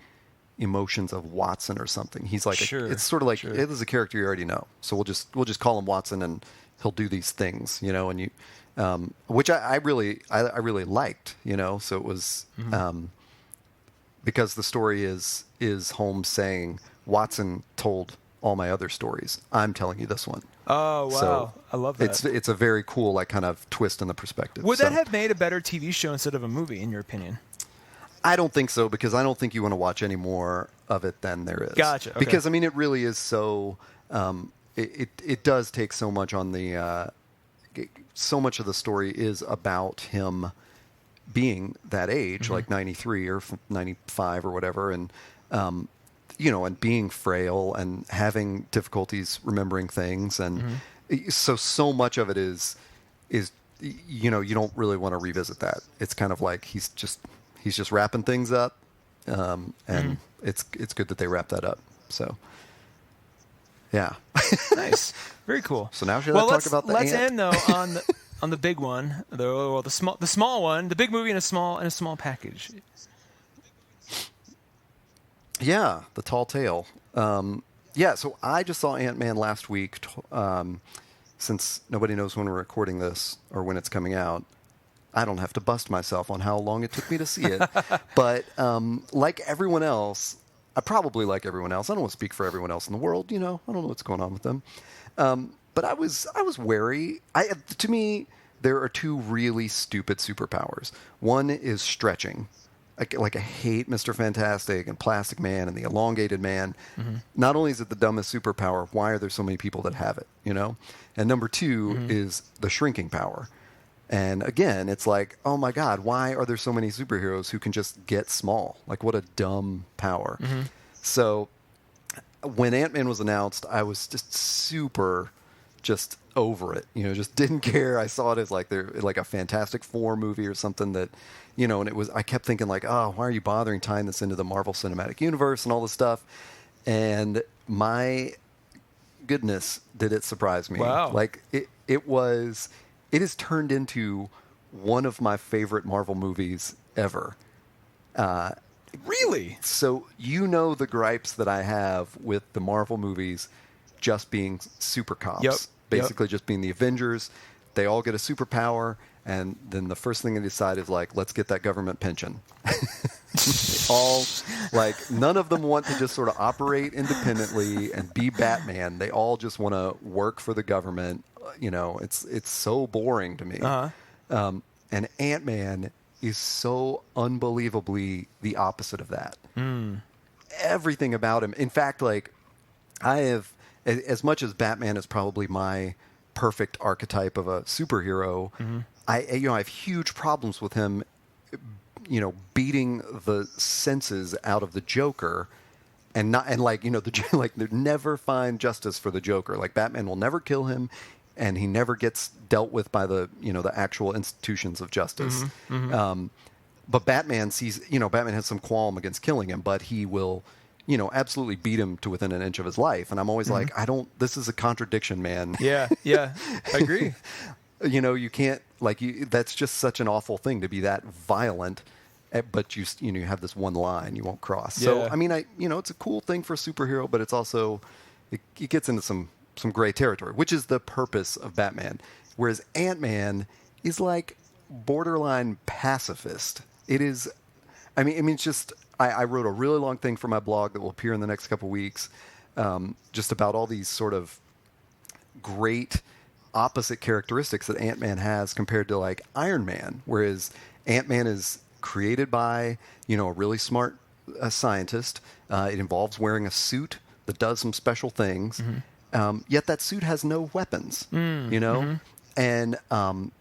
emotions of Watson or something. He's like, it's sort of like it is a character you already know. So we'll just call him Watson, and he'll do these things, and you, which I really liked, So it was because the story is Holmes saying Watson told all my other stories. I'm telling you this one. Oh, wow. So I love that. It's a very cool, like, kind of twist in the perspective. Would that have made a better TV show instead of a movie, in your opinion? I don't think so, because I don't think you want to watch any more of it than there is. Gotcha. Okay. Because, it really is so... it does take so much on the... so much of the story is about him being that age, like 93 or 95 or whatever, and... and being frail and having difficulties remembering things. And so much of it is, you don't really want to revisit that. It's kind of like he's just wrapping things up. And it's good that they wrap that up. So Yeah. Nice. Very cool. So now should I talk about the let's ant? end though on the big one, the small one, the big movie in a small package. Yeah, the tall tale. Yeah, so I just saw Ant-Man last week. Since nobody knows when we're recording this or when it's coming out, I don't have to bust myself on how long it took me to see it. But like everyone else, I probably like everyone else. I don't want to speak for everyone else in the world. I don't know what's going on with them. But I was wary. To me, there are two really stupid superpowers. One is stretching. Like I hate Mr. Fantastic and Plastic Man and the Elongated Man. Mm-hmm. Not only is it the dumbest superpower, why are there so many people that have it? And number two is the shrinking power. And again, it's like, oh my God, why are there so many superheroes who can just get small? Like, what a dumb power. Mm-hmm. So when Ant-Man was announced, I was just super just over it. Just didn't care. I saw it as like a Fantastic Four movie or something that, and I kept thinking like, oh, why are you bothering tying this into the Marvel Cinematic Universe and all this stuff? And my goodness, did it surprise me. Wow. Like it has turned into one of my favorite Marvel movies ever. Really? So the gripes that I have with the Marvel movies just being super cops. Yep. Basically just being the Avengers. They all get a superpower, and then the first thing they decide is like, let's get that government pension. All none of them want to just sort of operate independently and be Batman. They all just want to work for the government. It's so boring to me. Uh-huh. And Ant-Man is so unbelievably the opposite of that. Everything about him. In fact, I have, as much as Batman is probably my perfect archetype of a superhero, I have huge problems with him, beating the senses out of the Joker, and they never find justice for the Joker. Like, Batman will never kill him, and he never gets dealt with by the actual institutions of justice. But Batman Batman has some qualm against killing him, but he will, absolutely beat him to within an inch of his life. And I'm always like, this is a contradiction, man. Yeah, I agree. You can't, that's just such an awful thing to be that violent, but you have this one line you won't cross. Yeah. So, I mean, it's a cool thing for a superhero, but it's also, it gets into some gray territory, which is the purpose of Batman. Whereas Ant-Man is like borderline pacifist. It is, it's just, I wrote a really long thing for my blog that will appear in the next couple weeks, just about all these sort of great opposite characteristics that Ant-Man has compared to Iron Man, whereas Ant-Man is created by, a really smart scientist. It involves wearing a suit that does some special things. Yet that suit has no weapons, And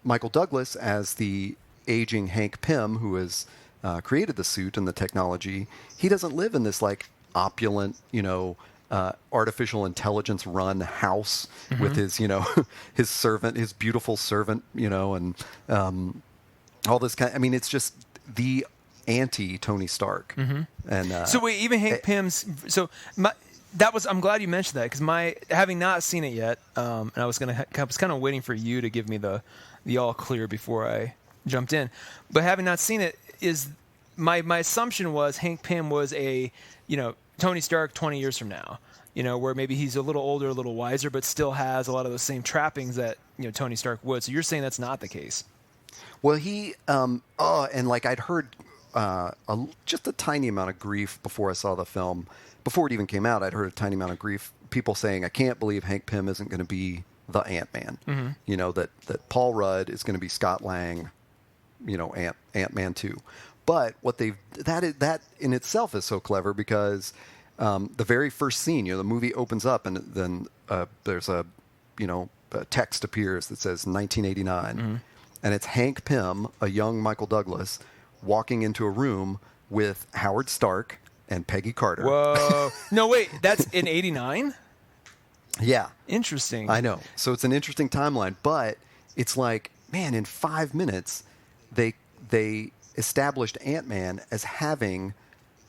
Michael Douglas, as the aging Hank Pym, who has created the suit and the technology, he doesn't live in this opulent, artificial intelligence run house with his, his servant, his beautiful servant, and all this kind. It's just the anti Tony Stark. And so wait, even Hank Pym's. So I'm glad you mentioned that, because having not seen it yet, and I was kind of waiting for you to give me the all clear before I jumped in, but having not seen it, is my assumption was Hank Pym was a Tony Stark 20 years from now, where maybe he's a little older, a little wiser, but still has a lot of the same trappings that Tony Stark would. So you're saying that's not the case? Well, he and I'd heard just a tiny amount of grief before I saw the film. Before it even came out, I'd heard a tiny amount of grief. People saying, I can't believe Hank Pym isn't going to be the Ant-Man. That Paul Rudd is going to be Scott Lang, Ant-Man 2. But what that in itself is so clever, because the very first scene, the movie opens up, and then there's a text appears that says 1989, and it's Hank Pym, a young Michael Douglas, walking into a room with Howard Stark and Peggy Carter. Whoa! No, wait, that's in '89. Yeah, interesting. I know. So it's an interesting timeline, but it's like, man, in 5 minutes, they established Ant-Man as having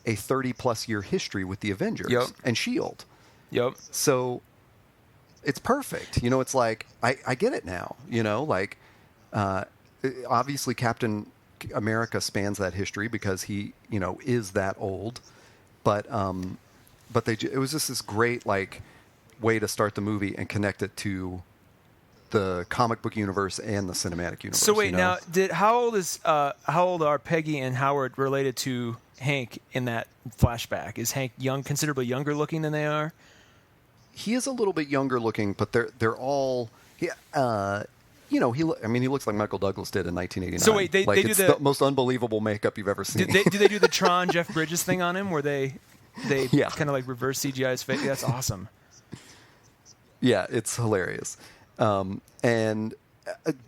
a 30-plus year history with the Avengers and S.H.I.E.L.D. Yep. So it's perfect. You know, it's like I get it now. You know, like uh, obviously Captain America spans that history because he, you know, is that old. But it was just this great like way to start the movie and connect it to the comic book universe and the cinematic universe. So wait, you know? now how old are Peggy and Howard related to Hank in that flashback? Is Hank considerably younger looking than they are? He is a little bit younger looking, but they're all you know, he looks like Michael Douglas did in 1989. So wait, they do the most unbelievable makeup you've ever seen. Do they do the Tron Jeff Bridges thing on him, where they kind of like reverse CGI his face? That's awesome. Yeah, it's hilarious. And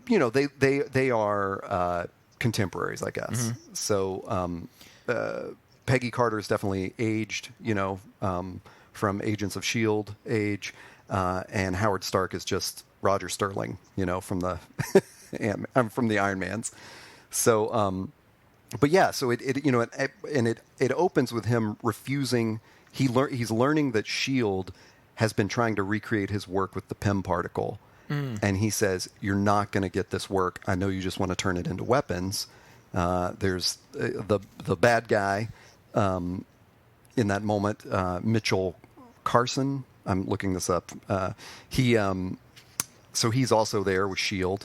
you know, they are contemporaries, I guess. Mm-hmm. So Peggy Carter is definitely aged, you know, from Agents of S.H.I.E.L.D. age, and Howard Stark is just Roger Sterling, you know, from the from the Iron Mans. So, but yeah, so it you know, it opens with him refusing. He's learning that S.H.I.E.L.D. has been trying to recreate his work with the PEM particle. And he says, "You're not going to get this work. I know you just want to turn it into weapons." There's the bad guy in that moment, Mitchell Carson. I'm looking this up. So he's also there with S.H.I.E.L.D.,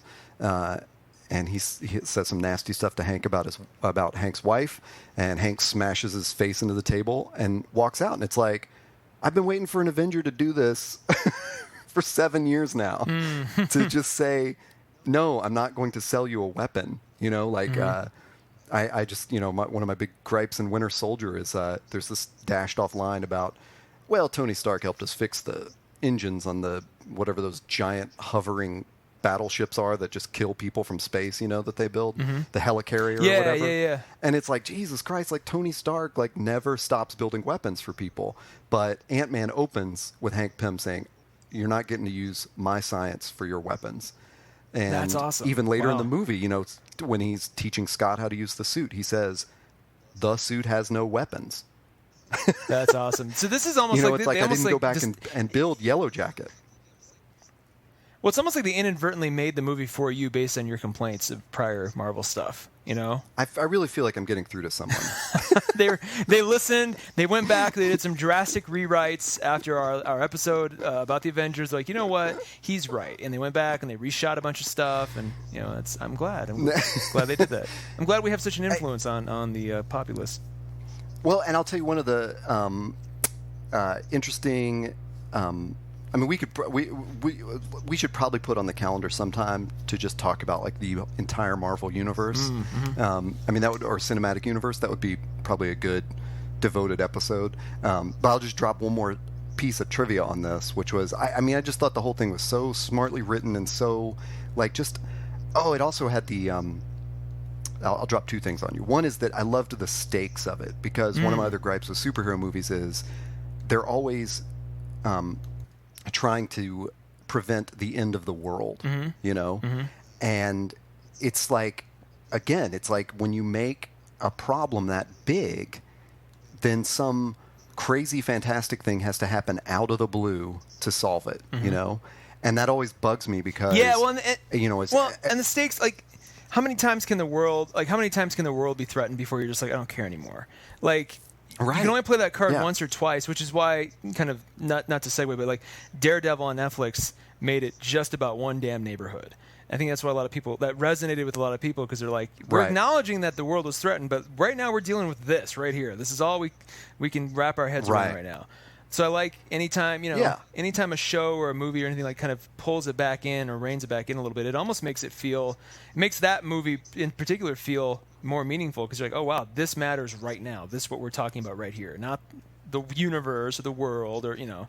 and he says some nasty stuff to Hank about Hank's wife, and Hank smashes his face into the table and walks out. And it's like, I've been waiting for an Avenger to do this for 7 years now, to just say, no, I'm not going to sell you a weapon. You know, like I just, you know, one of my big gripes in Winter Soldier is there's this dashed off line about, well, Tony Stark helped us fix the engines on the whatever those giant hovering battleships are that just kill people from space, you know, that they build, the helicarrier or whatever. Yeah. And it's like, Jesus Christ, like Tony Stark like never stops building weapons for people. But Ant-Man opens with Hank Pym saying, "You're not getting to use my science for your weapons." And that's awesome. Even later in the movie, you know, when he's teaching Scott how to use the suit, he says, "The suit has no weapons." That's awesome. So this is almost you know, like it's like I didn't go back and build Yellow Jacket. Well, it's almost like they inadvertently made the movie for you based on your complaints of prior Marvel stuff. You know, I really feel like I'm getting through to someone. They listened. They went back. They did some drastic rewrites after our episode about the Avengers. Like, you know what? He's right. And they went back and they reshot a bunch of stuff. And you know, I'm glad. I'm glad they did that. I'm glad we have such an influence on the populace. Well, and I'll tell you one of the interesting. I mean, we should probably put on the calendar sometime to just talk about like the entire Marvel universe. I mean, or cinematic universe. That would be probably a good devoted episode. But I'll just drop one more piece of trivia on this, which was, I mean, I just thought the whole thing was so smartly written and so like just. Oh, it also had the. I'll drop two things on you. One is that I loved the stakes of it, because one of my other gripes with superhero movies is they're always trying to prevent the end of the world, you know? And it's like, again, it's like when you make a problem that big, then some crazy fantastic thing has to happen out of the blue to solve it, you know? And that always bugs me because, you know, and the stakes, like, how many times can the world be threatened before you're just like, I don't care anymore? Like, right. You can only play that card once or twice, which is why, kind of, not to segue, but like Daredevil on Netflix made it just about one damn neighborhood. I think that's why that resonated with a lot of people, because they're like, we're acknowledging that the world was threatened, but right now we're dealing with this right here. This is all we can wrap our heads around right now. So I like anytime a show or a movie or anything like kind of pulls it back in or reins it back in a little bit, it almost makes that movie in particular feel more meaningful, because you're like, oh wow, this matters right now. This is what we're talking about right here, not the universe or the world or, you know.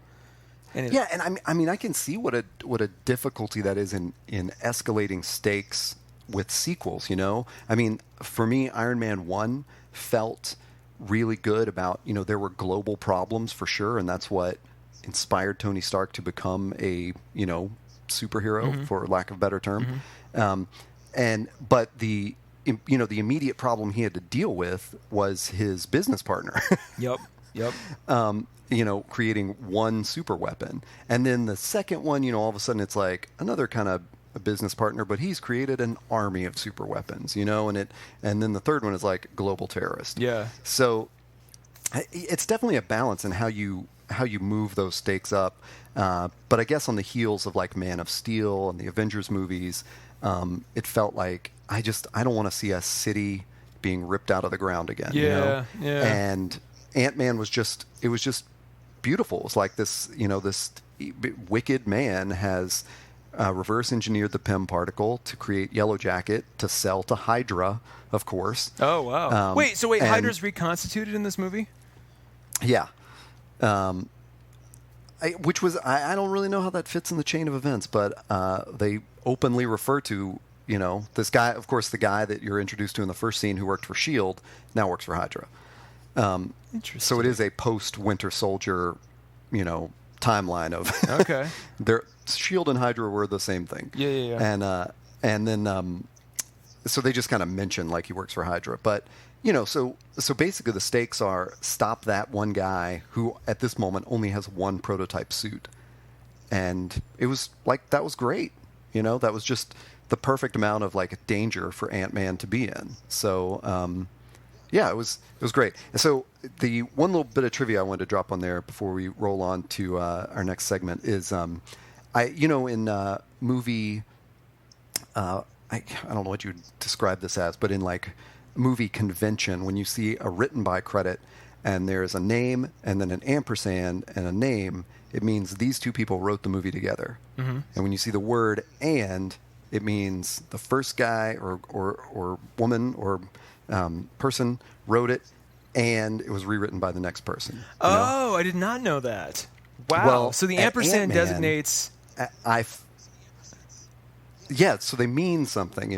And I mean, I can see what a difficulty that is in escalating stakes with sequels, you know? I mean, for me, Iron Man 1 felt really good about, you know, there were global problems for sure, and that's what inspired Tony Stark to become a, you know, superhero, for lack of a better term. But the, you know, the immediate problem he had to deal with was his business partner. Yep. Yep. Creating one super weapon. And then the second one, all of a sudden it's like another kind of a business partner, but he's created an army of super weapons, and then the third one is like global terrorist. Yeah. So it's definitely a balance in how you move those stakes up. But I guess on the heels of like Man of Steel and the Avengers movies, it felt like I don't want to see a city being ripped out of the ground again. Yeah. And Ant-Man was just beautiful. It was like this wicked man has reverse engineered the PEM particle to create Yellow Jacket to sell to Hydra, of course. Oh, wow. Wait, Hydra's reconstituted in this movie? Yeah. I don't really know how that fits in the chain of events, but they openly refer to, this guy, of course, the guy that you're introduced to in the first scene who worked for S.H.I.E.L.D. now works for Hydra. Interesting. So it is a post-Winter Soldier, timeline of... Okay. S.H.I.E.L.D. and Hydra were the same thing. Yeah. And then, so they just kind of mention like he works for Hydra. But, so basically the stakes are stop that one guy who at this moment only has one prototype suit. And it was like, that was great. That was just the perfect amount of like danger for Ant-Man to be in. So, yeah, it was great. And so the one little bit of trivia I wanted to drop on there before we roll on to our next segment is, in movie, I don't know what you would describe this as, but in like movie convention, when you see a written by credit and there's a name and then an ampersand and a name, it means these two people wrote the movie together. Mm-hmm. And when you see the word "and," it means the first guy or woman or person wrote it, and it was rewritten by the next person. I did not know that. Wow. Well, so the ampersand Ant-Man, designates... Yeah, so they mean something,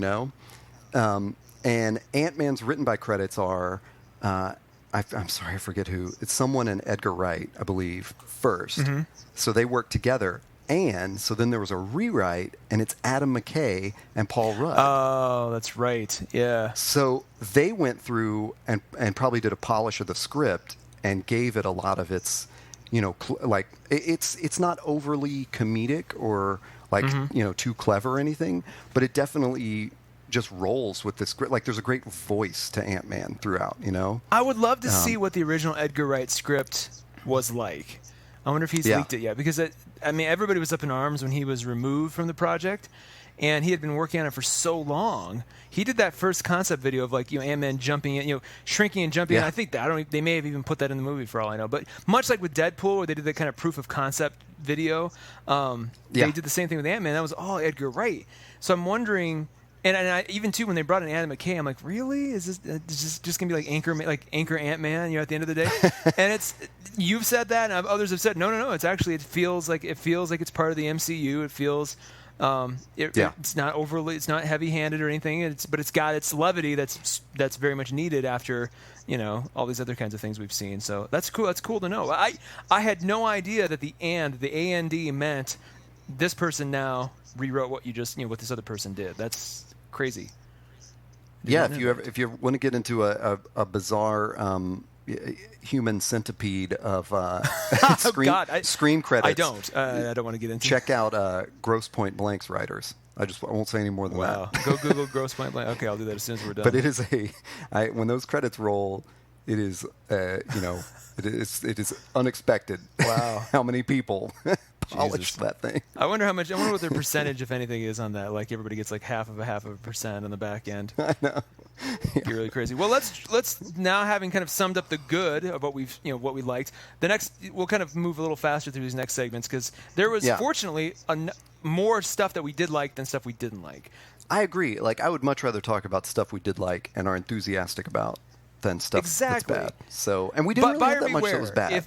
and Ant-Man's written by credits are, I'm sorry, I forget who. It's someone in Edgar Wright, I believe, first. Mm-hmm. So they worked together. And so then there was a rewrite, and it's Adam McKay and Paul Rudd. Oh, that's right. Yeah. So they went through and probably did a polish of the script and gave it a lot of its, it's not overly comedic or like, too clever or anything, but it definitely just rolls with this script. Like there's a great voice to Ant-Man throughout, I would love to see what the original Edgar Wright script was like. I wonder if he's leaked it yet, because everybody was up in arms when he was removed from the project, and he had been working on it for so long. He did that first concept video of like Ant-Man jumping in, shrinking and jumping. Yeah. In. I think they may have even put that in the movie for all I know. But much like with Deadpool, where they did that kind of proof of concept video, they did the same thing with Ant-Man. That was all Edgar Wright. So I'm wondering. And I, even too, when they brought in Adam McKay, I'm like, really? Is this just gonna be like Anchor Ant-Man? At the end of the day, and you've said that, and others have said, no. It feels like it's part of the MCU. It feels, it's not it's not heavy-handed or anything. But it's got its levity that's very much needed after all these other kinds of things we've seen. So that's cool. That's cool to know. I had no idea that the AND meant this person now rewrote what you just what this other person did. That's crazy. If you want to get into a bizarre human centipede of screen credits, I don't want to get into. Check out Grosse Point Blank's writers. I won't say any more than that. Go Google Grosse Point Blank. Okay, I'll do that as soon as we're done. But it is when those credits roll, it is it is unexpected. Wow, how many people polished that thing? I wonder what their percentage, if anything, is on that. Like everybody gets like half of a percent on the back end. I know. It'd be really crazy. Well, let's now, having kind of summed up the good of what what we liked. The next, we'll kind of move a little faster through these next segments, because there was fortunately more stuff that we did like than stuff we didn't like. I agree. Like I would much rather talk about stuff we did like and are enthusiastic about than stuff that's bad. So, and we didn't really have that much that was bad.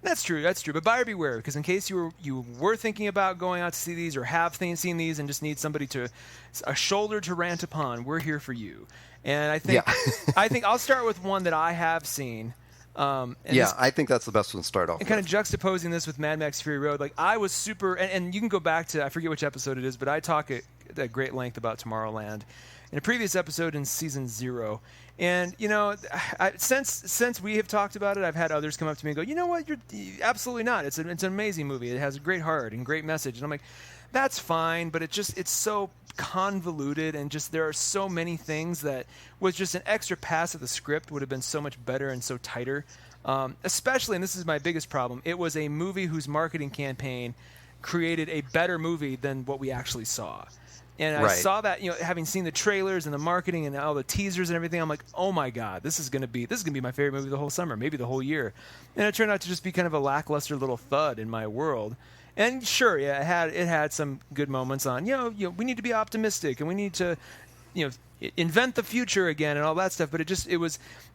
That's true. But buyer beware, because in case you were thinking about going out to see these or have seen these and just need somebody a shoulder to rant upon, we're here for you. And I think I'll start with one that I have seen. I think that's the best one to start off with. And kind of juxtaposing this with Mad Max Fury Road, like I was super, and you can go back to, I forget which episode it is, but I talk at great length about Tomorrowland in a previous episode in season 0. And since we have talked about it, I've had others come up to me and go, you know what, you're absolutely not. It's an amazing movie. It has a great heart and great message. And I'm like, that's fine, but it's so convoluted, and just there are so many things that with just an extra pass of the script would have been so much better and so tighter. Especially, and this is my biggest problem, it was a movie whose marketing campaign created a better movie than what we actually saw. And I saw that, having seen the trailers and the marketing and all the teasers and everything, I'm like, oh my God, this is gonna be my favorite movie the whole summer, maybe the whole year. And it turned out to just be kind of a lackluster little thud in my world. And sure, yeah, it had some good moments on, we need to be optimistic and we need to, invent the future again and all that stuff. But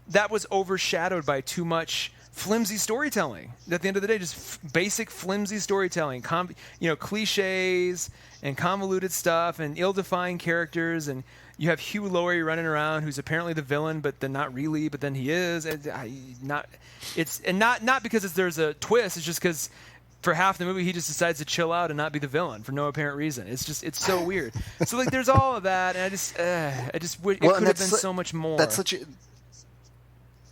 that was overshadowed by too much flimsy storytelling. At the end of the day, just basic flimsy storytelling, cliches and convoluted stuff and ill-defined characters. And you have Hugh Laurie running around, who's apparently the villain, but then not really, but then he is. Not because there's a twist. It's just because for half the movie, he just decides to chill out and not be the villain for no apparent reason. It's so weird. So there's all of that, and I just wish it could have been so much more.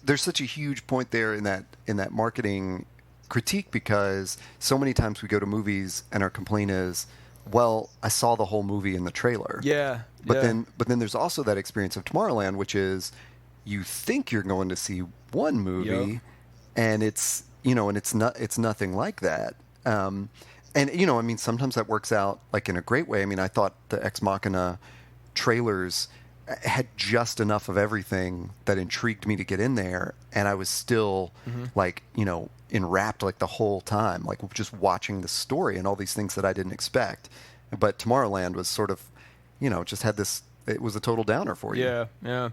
There's such a huge point there in that marketing critique, because so many times we go to movies and our complaint is, well, I saw the whole movie in the trailer. Yeah. But then there's also that experience of Tomorrowland, which is you think you're going to see one movie, and it's it's nothing like that. And sometimes that works out like in a great way. I mean, I thought the Ex Machina trailers had just enough of everything that intrigued me to get in there, and I was still enwrapped like the whole time, like just watching the story and all these things that I didn't expect. But Tomorrowland was sort of, just had this. It was a total downer for you. Yeah.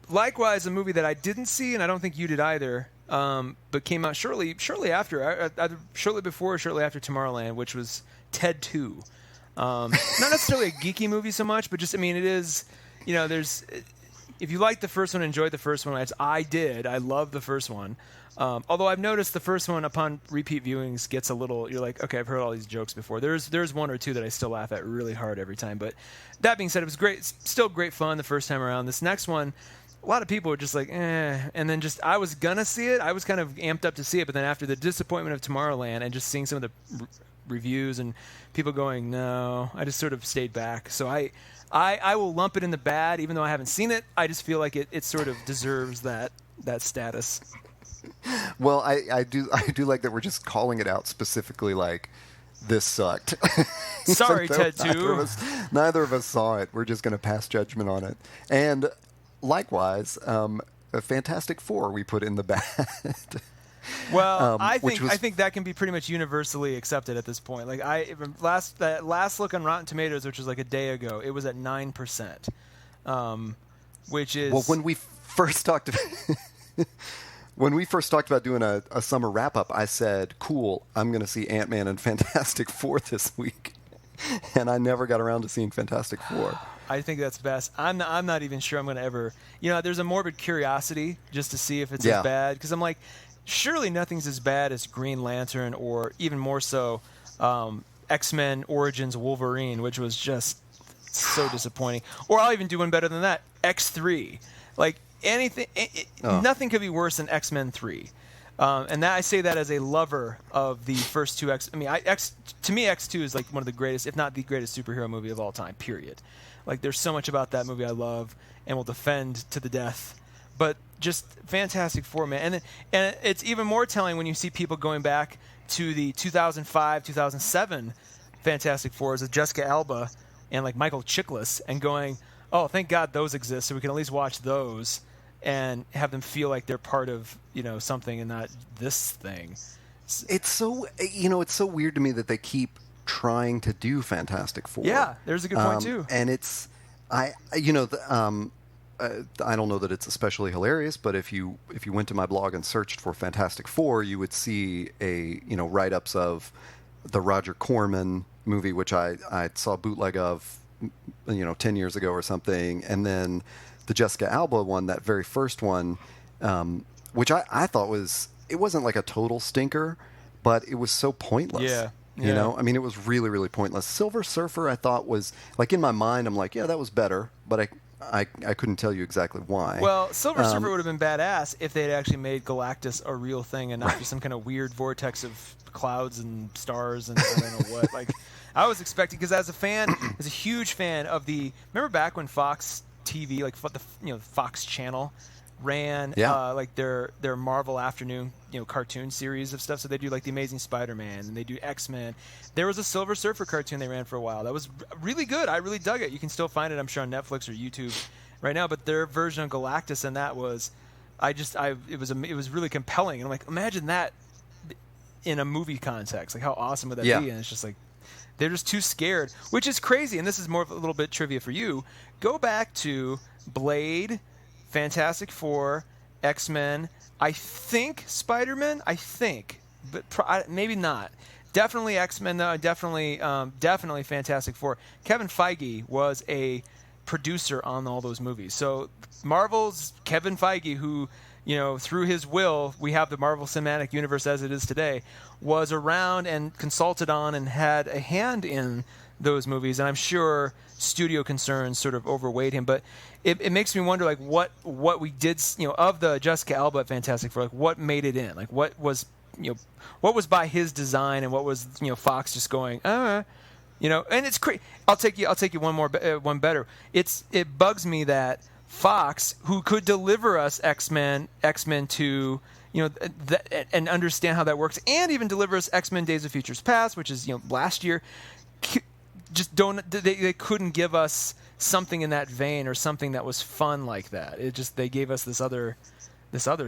Likewise, a movie that I didn't see, and I don't think you did either, but came out shortly after, either shortly before or shortly after Tomorrowland, which was Ted 2. Not necessarily a geeky movie so much, but just, it is, there's, if you liked the first one, enjoyed the first one, as I did, I loved the first one. Although I've noticed the first one, upon repeat viewings, gets a little, you're like, okay, I've heard all these jokes before. There's one or two that I still laugh at really hard every time. But that being said, it was great, still great fun the first time around. This next one, a lot of people were just like, and then I was gonna see it. I was kind of amped up to see it, but then after the disappointment of Tomorrowland and just seeing some of the reviews and people going, no, I just sort of stayed back. So I will lump it in the bad, even though I haven't seen it. I just feel like it sort of deserves that status. Well, I do like that we're just calling it out specifically, like, this sucked. Sorry, Ted 2. Neither of us saw it. We're just going to pass judgment on it. And likewise, a Fantastic Four we put in the bad. Well, I think that can be pretty much universally accepted at this point. Like that last look on Rotten Tomatoes, which was like a day ago, it was at 9%, which is when we first talked about doing a summer wrap up, I said, "Cool, I'm going to see Ant-Man and Fantastic Four this week," and I never got around to seeing Fantastic Four. I think that's best. I'm not even sure I'm going to ever. There's a morbid curiosity just to see if it's as bad, because I'm like, surely nothing's as bad as Green Lantern, or even more so, X-Men Origins Wolverine, which was just so disappointing. Or I'll even do one better than that, X3. Like anything, nothing could be worse than X-Men 3. And that I say that as a lover of the first two X. To me, X2 is like one of the greatest, if not the greatest, superhero movie of all time. Period. Like, there's so much about that movie I love and will defend to the death. But just Fantastic Four, man. And it's even more telling when you see people going back to the 2005, 2007 Fantastic Fours with Jessica Alba and like Michael Chiklis, and going, oh, thank God those exist, so we can at least watch those and have them feel like they're part of something and not this thing. It's so it's so weird to me that they keep trying to do Fantastic Four. Yeah, there's a good point too. And it's I don't know that it's especially hilarious, but if you went to my blog and searched for Fantastic Four, you would see write-ups of the Roger Corman movie, which I saw a bootleg of 10 years ago or something, and then the Jessica Alba one, that very first one, which I thought it wasn't like a total stinker, but it was so pointless. Yeah. You know, I mean, it was really, really pointless. Silver Surfer, I thought was like in my mind. I'm like, yeah, that was better, but I couldn't tell you exactly why. Well, Silver Surfer would have been badass if they had actually made Galactus a real thing and not just some kind of weird vortex of clouds and stars and I don't know what. Like, I was expecting, because as a huge fan of remember back when Fox TV, like the Fox Channel, ran like their Marvel afternoon cartoon series of stuff. So they do like the Amazing Spider-Man and they do X-Men. There was a Silver Surfer cartoon they ran for a while that was really good. I really dug it. You can still find it, I'm sure, on Netflix or YouTube right now. But their version of Galactus and that was, it was really compelling. And I'm like, imagine that in a movie context. Like, how awesome would that be? And it's just like, they're just too scared, which is crazy. And this is more of a little bit trivia for you. Go back to Blade, Fantastic Four, X-Men, I think Spider-Man, but maybe not. Definitely X-Men, though. Definitely Fantastic Four. Kevin Feige was a producer on all those movies. So Marvel's Kevin Feige, who, through his will, we have the Marvel Cinematic Universe as it is today, was around and consulted on and had a hand in those movies. And I'm sure studio concerns sort of overweighed him. But it makes me wonder, like, what we did, of the Jessica Alba at Fantastic Four, like, what made it in? Like, what was by his design and what was, Fox just going, and it's crazy. I'll take you one better. It bugs me that Fox, who could deliver us X-Men 2, and understand how that works, and even deliver us X-Men Days of Futures Past, which is, last year, just they couldn't give us something in that vein or something that was fun like that. They gave us this other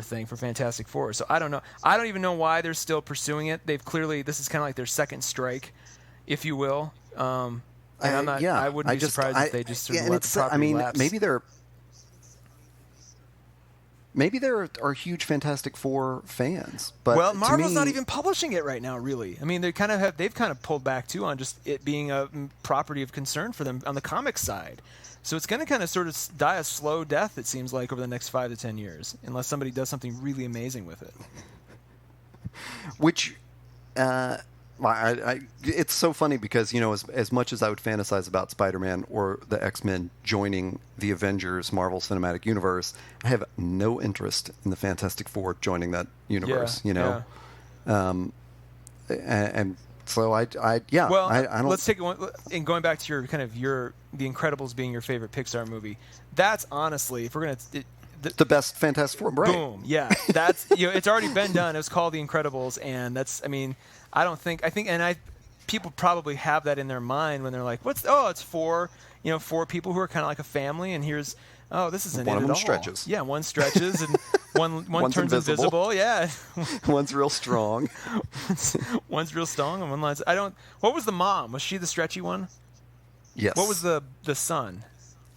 thing for Fantastic Four. So I don't know. I don't even know why they're still pursuing it. This is kind of like their second strike, if you will. And I wouldn't be surprised if they just sort of let the property lapse. Maybe there are huge Fantastic Four fans, but Marvel's not even publishing it right now, really. I mean, they've kind of pulled back too on just it being a property of concern for them on the comic side. So it's going to kind of sort of die a slow death, it seems like, over the next 5 to 10 years, unless somebody does something really amazing with it. Which, it's so funny because, as much as I would fantasize about Spider-Man or the X-Men joining the Avengers Marvel Cinematic Universe, I have no interest in the Fantastic Four joining that universe, and so I don't. Let's take it one. And going back to The Incredibles being your favorite Pixar movie, that's honestly, if we're going to... the best Fantastic Four, right? Boom, yeah. That's, it's already been done. It was called The Incredibles, and that's, people probably have that in their mind when they're like, it's four people who are kind of like a family, and here's, this isn't one it of at them all. Stretches. Yeah, one stretches, and one turns invisible. Yeah. One's real strong. One's real strong, and one lies. What was the mom? Was she the stretchy one? Yes. What was the son?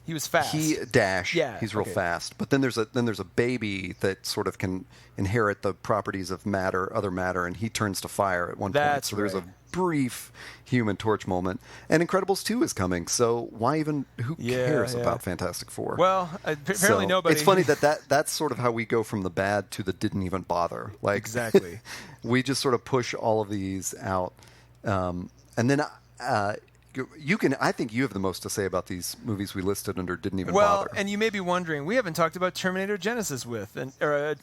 He was fast. Yeah, he's real fast. But then there's a baby that sort of can inherit the properties of other matter, and he turns to fire at one point. So there's a brief Human Torch moment. And Incredibles 2 is coming, so who cares about Fantastic Four? Well, apparently nobody. It's funny that's sort of how we go from the bad to the didn't even bother. Like, exactly. We just sort of push all of these out. And then... I think you have the most to say about these movies we listed under didn't even bother. Well, and you may be wondering, we haven't talked about Terminator Genesis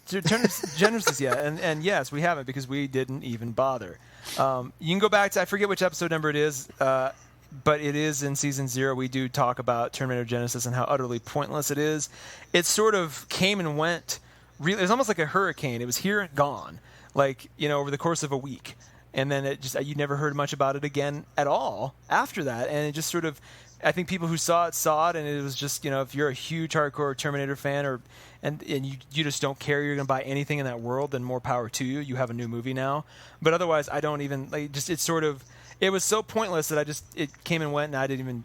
Genesis yet, and yes, we haven't because we didn't even bother. You can go back to, I forget which episode number it is, but it is in season 0. We do talk about Terminator Genesis and how utterly pointless it is. It sort of came and went. It was almost like a hurricane. It was here and gone, over the course of a week. And then you never heard much about it again at all after that. And it just sort of, I think people who saw it, and it was just, if you're a huge hardcore Terminator fan and you just don't care, you're going to buy anything in that world, then more power to you. You have a new movie now. But otherwise, I don't even, it was so pointless that it came and went, and I didn't even,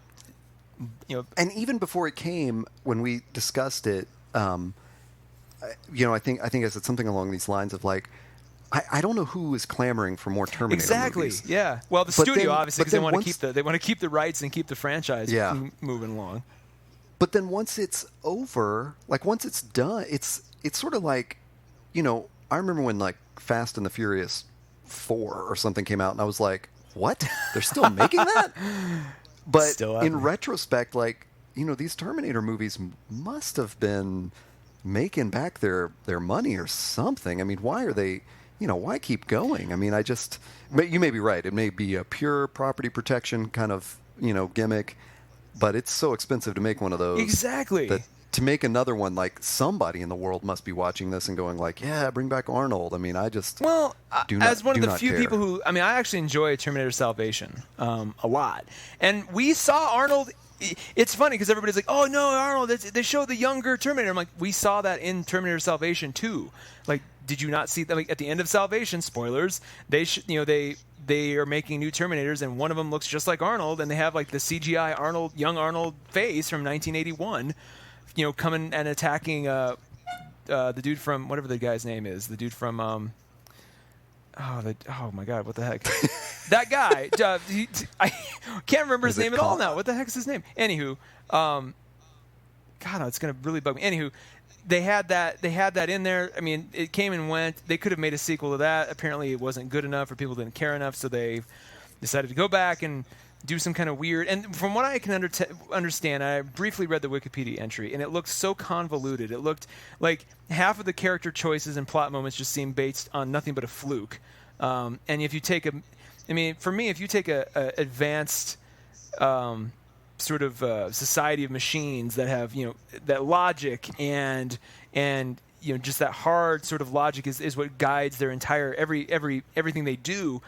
And even before it came, when we discussed it, I think I said something along these lines of like, I don't know who is clamoring for more Terminator movies. Yeah. Well, the studio obviously, because they want to keep the rights and keep the franchise moving along. But then once it's over, once it's done, it's sort of like, I remember when Fast and the Furious 4 or something came out, and I was like, what? They're still making that? But Still in happening. retrospect, like, these Terminator movies must have been making back their money or something. I mean, why are they, why keep going? I mean, you may be right. It may be a pure property protection kind of, gimmick, but it's so expensive to make one of those. Exactly. That to make another one, like, somebody in the world must be watching this and going like, yeah, bring back Arnold. I mean, I just as one of the few care. people who, I actually enjoy Terminator Salvation a lot. And we saw Arnold. It's funny because everybody's like, oh, no, Arnold, they show the younger Terminator. I'm like, we saw that in Terminator Salvation, too. Like, did you not see that? Like, at the end of Salvation, spoilers, they are making new Terminators, and one of them looks just like Arnold, and they have, like, the CGI young Arnold face from 1981, coming and attacking the dude from, whatever the guy's name is, the dude from... oh my God! What the heck? That guy. I can't remember his name at all now. What the heck is his name? Anywho, God, it's gonna really bug me. Anywho, they had that in there. I mean, it came and went. They could have made a sequel to that. Apparently, it wasn't good enough, or people didn't care enough, so they decided to go back and do some kind of weird. And from what I can understand, I briefly read the Wikipedia entry, and it looked so convoluted. It looked like half of the character choices and plot moments just seemed based on nothing but a fluke. And if you take for me, if you take a advanced sort of society of machines that have that logic and just that hard sort of logic is what guides their entire everything they do.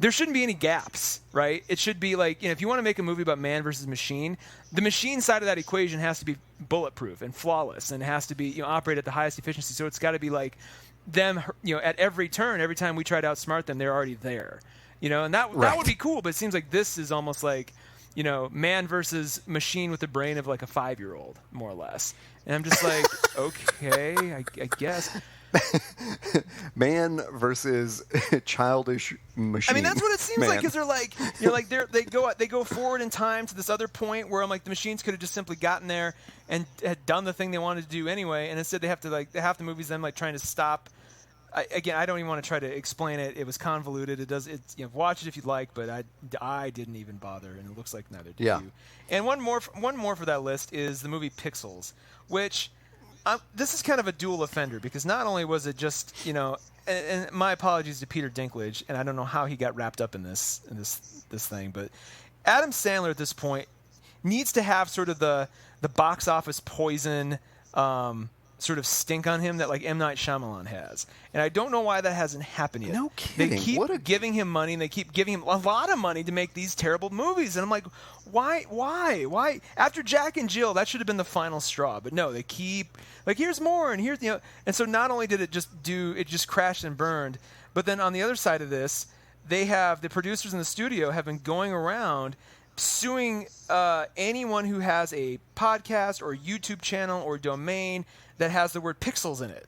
There shouldn't be any gaps, right? It should be like, if you want to make a movie about man versus machine, the machine side of that equation has to be bulletproof and flawless, and has to be operate at the highest efficiency. So it's got to be like them, at every turn, every time we try to outsmart them, they're already there, and that would be cool. But it seems like this is almost like, man versus machine with the brain of like a 5-year-old, more or less. And I'm just like, okay, I guess. Man versus childish machine. I mean, that's what it seems like, because they're like, they go forward in time to this other point where I'm like, the machines could have just simply gotten there and had done the thing they wanted to do anyway, and instead they have to half the movie's them like trying to stop. Again, I don't even want to try to explain it. It was convoluted. Watch it if you'd like, but I didn't even bother, and it looks like neither did you. And one more for that list is the movie Pixels, which. This is kind of a dual offender, because not only was it just, and my apologies to Peter Dinklage, and I don't know how he got wrapped up in this thing, but Adam Sandler at this point needs to have sort of the box office poison sort of stink on him that like M. Night Shyamalan has. And I don't know why that hasn't happened yet. No kidding. They keep giving him money, and they keep giving him a lot of money to make these terrible movies. And I'm like, why? After Jack and Jill, that should have been the final straw. But no, they keep like, here's more, and here's, and so not only did it just crashed and burned, but then on the other side of this, the producers in the studio have been going around suing anyone who has a podcast or YouTube channel or domain that has the word pixels in it.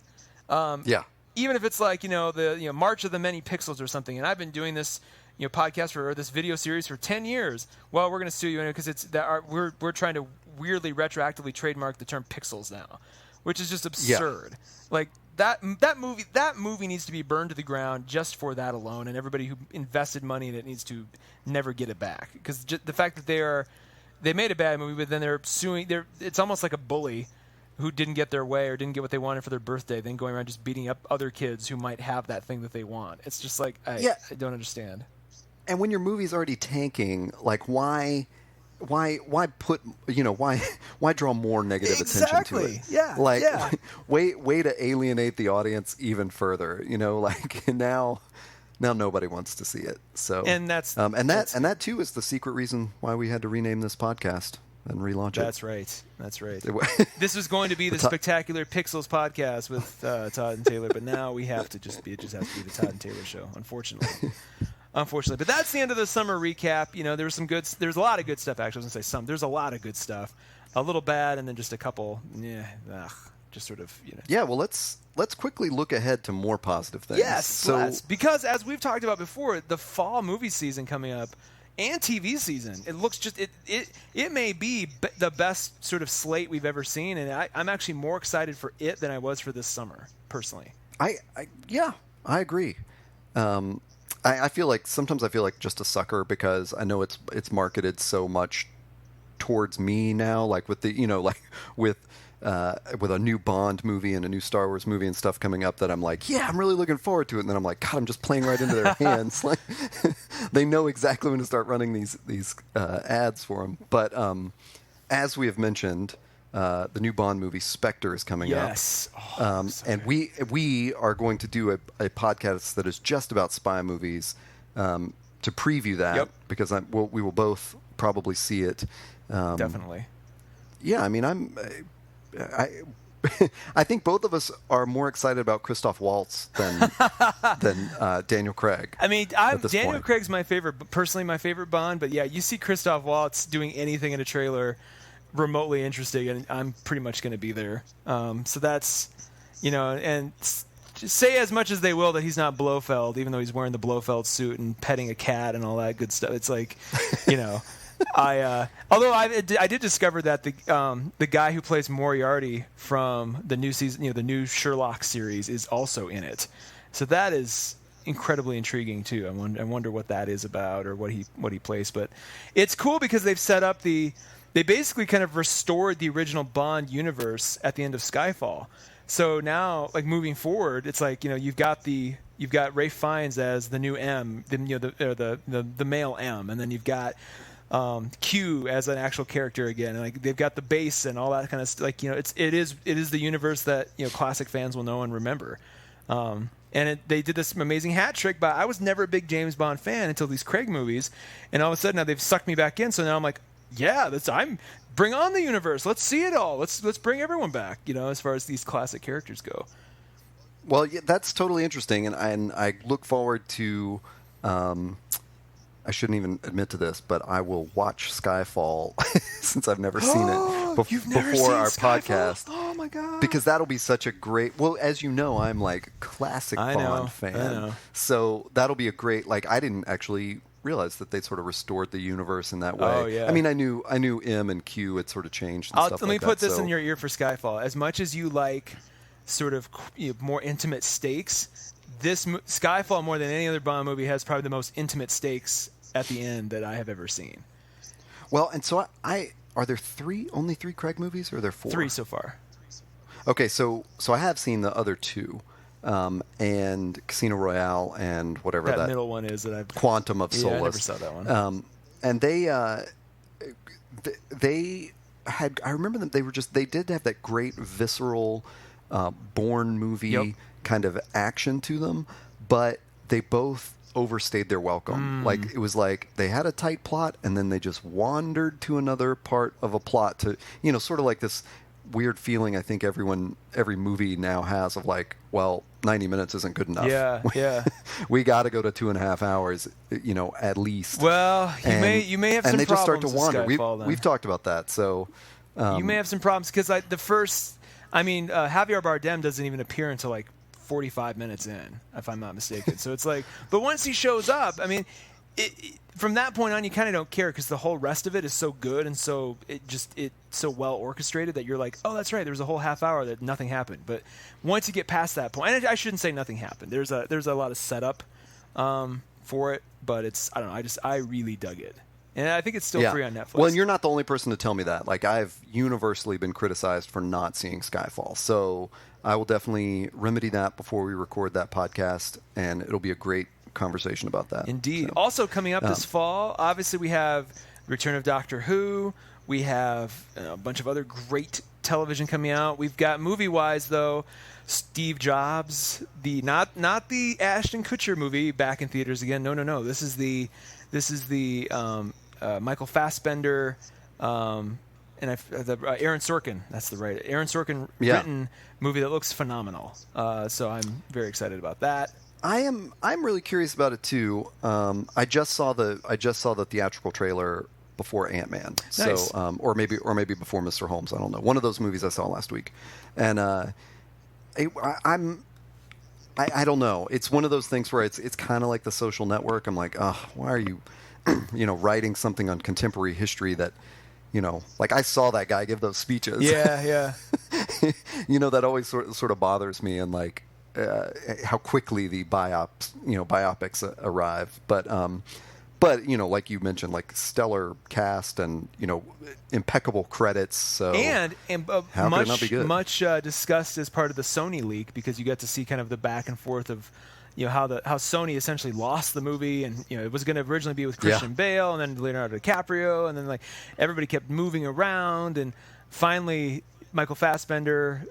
Even if it's like, the March of the Many Pixels or something. And I've been doing this, podcast or this video series for 10 years. Well, we're going to sue you because we're trying to weirdly retroactively trademark the term pixels now, which is just absurd. Like that movie needs to be burned to the ground just for that alone, and everybody who invested money in it needs to never get it back, because the fact that they made a bad movie, but then they're suing. It's almost like a bully who didn't get their way or didn't get what they wanted for their birthday, then going around just beating up other kids who might have that thing that they want. It's just like I don't understand. And when your movie's already tanking, like why put why draw more negative attention to it? Way to alienate the audience even further. Like now nobody wants to see it. So and that's that too is the secret reason why we had to rename this podcast and relaunch it. That's right. This was going to be the Spectacular Pixels podcast with Todd and Taylor, but now we have to it just has to be the Todd and Taylor Show, unfortunately. But that's the end of the summer recap. There's a lot of good stuff, actually. I was going to say some. There's a lot of good stuff. A little bad, and then just a couple, just sort of, Yeah, well, let's quickly look ahead to more positive things. Yes, let's. Because as we've talked about before, the fall movie season coming up and TV season, it looks it may be the best sort of slate we've ever seen, and I'm actually more excited for it than I was for this summer, personally. I agree. I feel like sometimes I feel like just a sucker because I know it's marketed so much towards me now, like with the like with a new Bond movie and a new Star Wars movie and stuff coming up, that I'm like, yeah, I'm really looking forward to it. And then I'm like, God, I'm just playing right into their hands. Like they know exactly when to start running these ads for them. But as we have mentioned, the new Bond movie Spectre is coming up. Yes. And we are going to do a podcast that is just about spy movies to preview that, because we will both probably see it. Definitely. Yeah, I mean, I think both of us are more excited about Christoph Waltz than Daniel Craig. I mean, Daniel Craig's my favorite Bond, but yeah, you see Christoph Waltz doing anything in a trailer remotely interesting, and I'm pretty much going to be there. So that's, and just say as much as they will that he's not Blofeld, even though he's wearing the Blofeld suit and petting a cat and all that good stuff. It's like, although I did discover that the guy who plays Moriarty from the new season, the new Sherlock series, is also in it. So that is incredibly intriguing too. I wonder what that is about, or what he plays. But it's cool because they've set up they basically kind of restored the original Bond universe at the end of Skyfall. So now, like moving forward, it's like you've got Ralph Fiennes as the new M, the male M, and then you've got Q as an actual character again, and like they've got the base and all that kind of stuff. Like it is the universe that classic fans will know and remember. And they did this amazing hat trick, but I was never a big James Bond fan until these Craig movies, and all of a sudden now they've sucked me back in. So now I'm like, yeah, bring on the universe. Let's see it all. Let's bring everyone back. As far as these classic characters go. Well, yeah, that's totally interesting, and I look forward to. I shouldn't even admit to this, but I will watch Skyfall since I've never seen it before our podcast. Oh my god! Because that'll be such a great. Well, as you know, I'm like classic Bond fan, I know. So that'll be a great. Like, I didn't actually realize that they sort of restored the universe in that way. Oh yeah. I mean, I knew M and Q had sort of changed. And stuff let me like put that, this in your ear for Skyfall. As much as you like sort of more intimate stakes, this Skyfall, more than any other Bond movie, has probably the most intimate stakes at the end that I have ever seen. Well, and so are there only three Craig movies, or are there four? 3 so far. Okay, so I have seen the other two, and Casino Royale and whatever that middle one is that I've Quantum of Solace. I never saw that one. And they had. I remember them. They did have that great visceral, Bourne movie kind of action to them, but they both overstayed their welcome. Like, it was like they had a tight plot and then they just wandered to another part of a plot to, sort of like this weird feeling I think every movie now has of like, well, 90 minutes isn't good enough. Yeah. We got to go to 2.5 hours, at least. Well, you may have some problems. And they just start to wander. Skyfall, we've talked about that. So you may have some problems because Javier Bardem doesn't even appear until like 45 minutes in, if I'm not mistaken. So it's like, but once he shows up, I mean, from that point on, you kind of don't care because the whole rest of it is so good and so it's so well orchestrated that you're like, oh, that's right. There was a whole half hour that nothing happened. But once you get past that point, and I shouldn't say nothing happened. There's a lot of setup for it, but I don't know. I really dug it. And I think it's still free on Netflix. Well, and you're not the only person to tell me that. Like, I've universally been criticized for not seeing Skyfall. So I will definitely remedy that before we record that podcast, and it'll be a great conversation about that. Indeed. So, also coming up this fall, obviously we have Return of Doctor Who. We have a bunch of other great television coming out. We've got movie-wise, though, Steve Jobs, not the Ashton Kutcher movie back in theaters again. No. This is the Michael Fassbender and Aaron Sorkin. That's the right Aaron Sorkin written movie that looks phenomenal. So I'm very excited about that. I'm really curious about it too. I just saw the theatrical trailer before Ant-Man. Nice. So or maybe before Mr. Holmes. I don't know. One of those movies I saw last week, and I don't know. It's one of those things where it's kind of like The Social Network. I'm like, oh, why are you, writing something on contemporary history that, like I saw that guy give those speeches. Yeah. That always sort of bothers me, and like, how quickly the biopics arrive. But like you mentioned, like stellar cast and impeccable credits. So and how could it not be good? much discussed as part of the Sony leak, because you get to see kind of the back and forth of how Sony essentially lost the movie, and it was going to originally be with Christian Bale and then Leonardo DiCaprio, and then like everybody kept moving around, and finally Michael Fassbender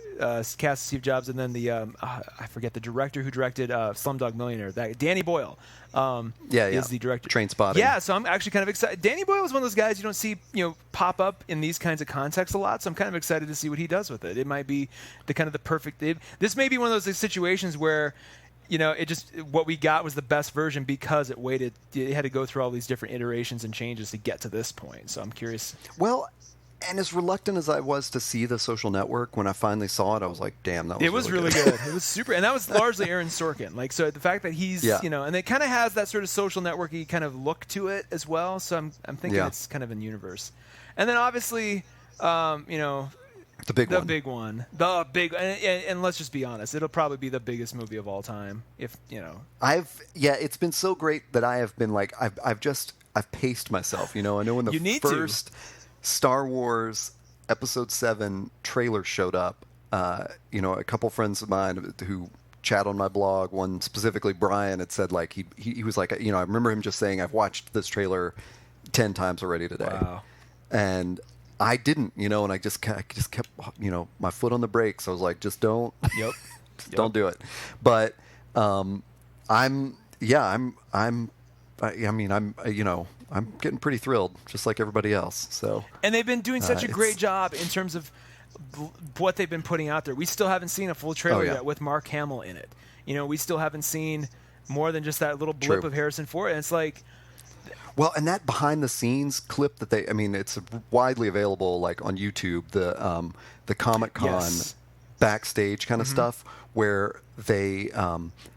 cast Steve Jobs, and then the I forget the director who directed Slumdog Millionaire, Danny Boyle. Is the director. Trainspotting. Yeah, so I'm actually kind of excited. Danny Boyle is one of those guys you don't see pop up in these kinds of contexts a lot, so I'm kind of excited to see what he does with it. It might be the perfect. This may be one of those situations where what we got was the best version because it had to go through all these different iterations and changes to get to this point. So I'm curious. Well, and as reluctant as I was to see The Social Network, when I finally saw it, I was like, damn, that was really good. It was super. And that was largely Aaron Sorkin. Like, so the fact that he's, and it kind of has that sort of Social Network-y kind of look to it as well. So I'm thinking it's kind of in universe. And then obviously, the big one. And let's just be honest, it'll probably be the biggest movie of all time. It's been so great that I have been like, I've paced myself. I know when the first Star Wars Episode 7 trailer showed up, a couple friends of mine who chat on my blog, one specifically Brian, had said like he was like, I remember him just saying, I've watched this trailer 10 times already today. Wow. And I didn't, and I just kept, my foot on the brakes. I was like, just don't, don't do it. But I'm getting pretty thrilled, just like everybody else. So, and they've been doing such a great job in terms of what they've been putting out there. We still haven't seen a full trailer yet with Mark Hamill in it. We still haven't seen more than just that little blip of Harrison Ford. And it's like, well, and that behind the scenes clip that it's widely available, like on YouTube, the Comic-Con backstage kind of stuff, where they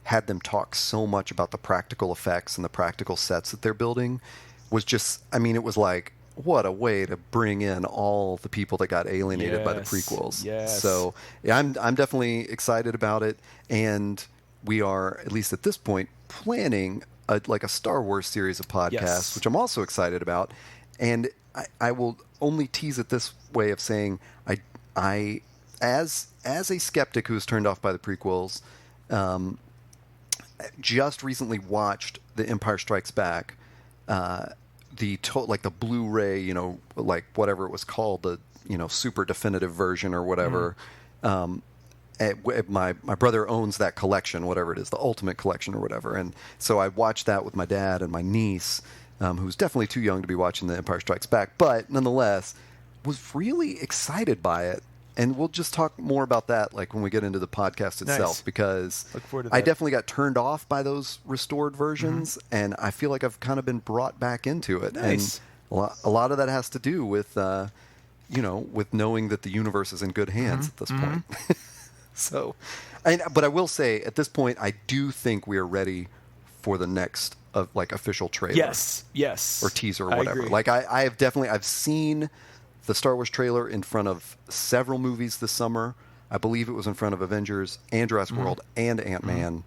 had them talk so much about the practical effects and the practical sets that they're building, was just, it was like, what a way to bring in all the people that got alienated by the prequels. Yes. So I'm definitely excited about it, and we are, at least at this point, planning a Star Wars series of podcasts, which I'm also excited about. And I will only tease it this way of saying, I as a skeptic who was turned off by the prequels, just recently watched The Empire Strikes Back, the Blu-ray, like whatever it was called, the super definitive version or whatever. My brother owns that collection, whatever it is, the Ultimate Collection or whatever, and so I watched that with my dad and my niece, who's definitely too young to be watching The Empire Strikes Back, but nonetheless was really excited by it. And we'll just talk more about that like when we get into the podcast itself, because I definitely got turned off by those restored versions, and I feel like I've kind of been brought back into it. Nice. And a lot of that has to do with, with knowing that the universe is in good hands at this point. So, but I will say at this point, I do think we are ready for the next official trailer. Yes. Or teaser or whatever. I agree. Like I've seen the Star Wars trailer in front of several movies this summer. I believe it was in front of Avengers and Jurassic World and Ant-Man,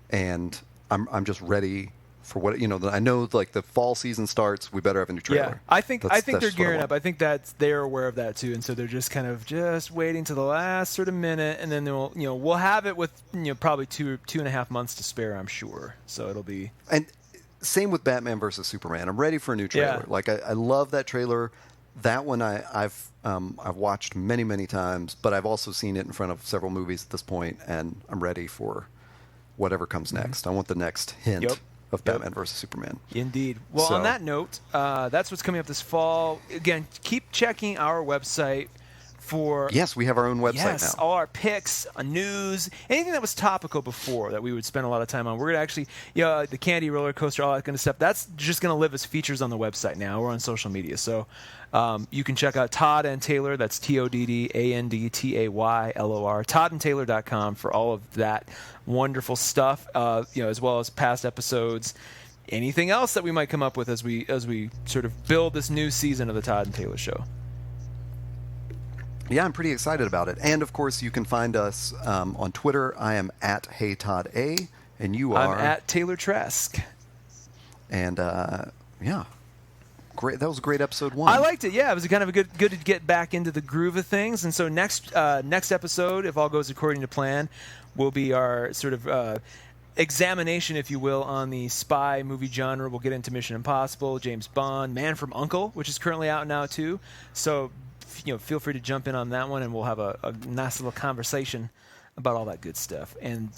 and I'm just ready for what I know. Like the fall season starts, we better have a new trailer. Yeah, I think they're gearing up. I think that they're aware of that too, and so they're just kind of waiting to the last sort of minute, and then we'll have it with probably 2.5 months to spare, I'm sure. So it'll be. And same with Batman versus Superman. I'm ready for a new trailer. Yeah. Like I love that trailer. That one I've watched many, many times, but I've also seen it in front of several movies at this point, and I'm ready for whatever comes next. I want the next hint of Batman versus Superman. Indeed. Well, on that note, that's what's coming up this fall. Again, keep checking our website for... Yes, we have our own website now. All our picks, news, anything that was topical before that we would spend a lot of time on. We're going to actually, the candy roller coaster, all that kind of stuff, that's just going to live as features on the website now. We're on social media. So you can check out Todd and Taylor, that's TODDANDTAYLOR, toddandtaylor.com for all of that wonderful stuff, as well as past episodes. Anything else that we might come up with as we sort of build this new season of the Todd and Taylor Show? Yeah, I'm pretty excited about it. And, of course, you can find us on Twitter. I am at HeyToddA, and you are... I'm at Taylor Trask. And, yeah, great. That was a great episode 1. I liked it. Yeah, it was kind of a good to get back into the groove of things. And so next episode, if all goes according to plan, will be our sort of examination, if you will, on the spy movie genre. We'll get into Mission Impossible, James Bond, Man from U.N.C.L.E., which is currently out now too. So, feel free to jump in on that one, and we'll have a nice little conversation about all that good stuff. And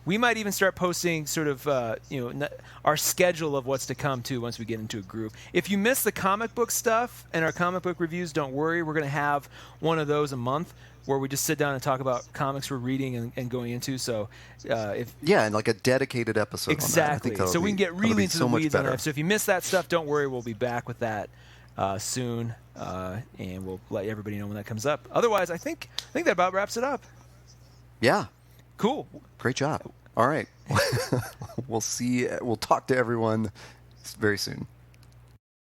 we might even start posting sort of our schedule of what's to come too once we get into a groove. If you miss the comic book stuff and our comic book reviews, don't worry. We're going to have one of those a month where we just sit down and talk about comics we're reading and going into. So and like a dedicated episode exactly. on that. So we can get really into the weeds on that. So if you miss that stuff, don't worry. We'll be back with that soon, and we'll let everybody know when that comes up. Otherwise, I think that about wraps it up. Yeah. Cool. Great job. All right. We'll talk to everyone very soon.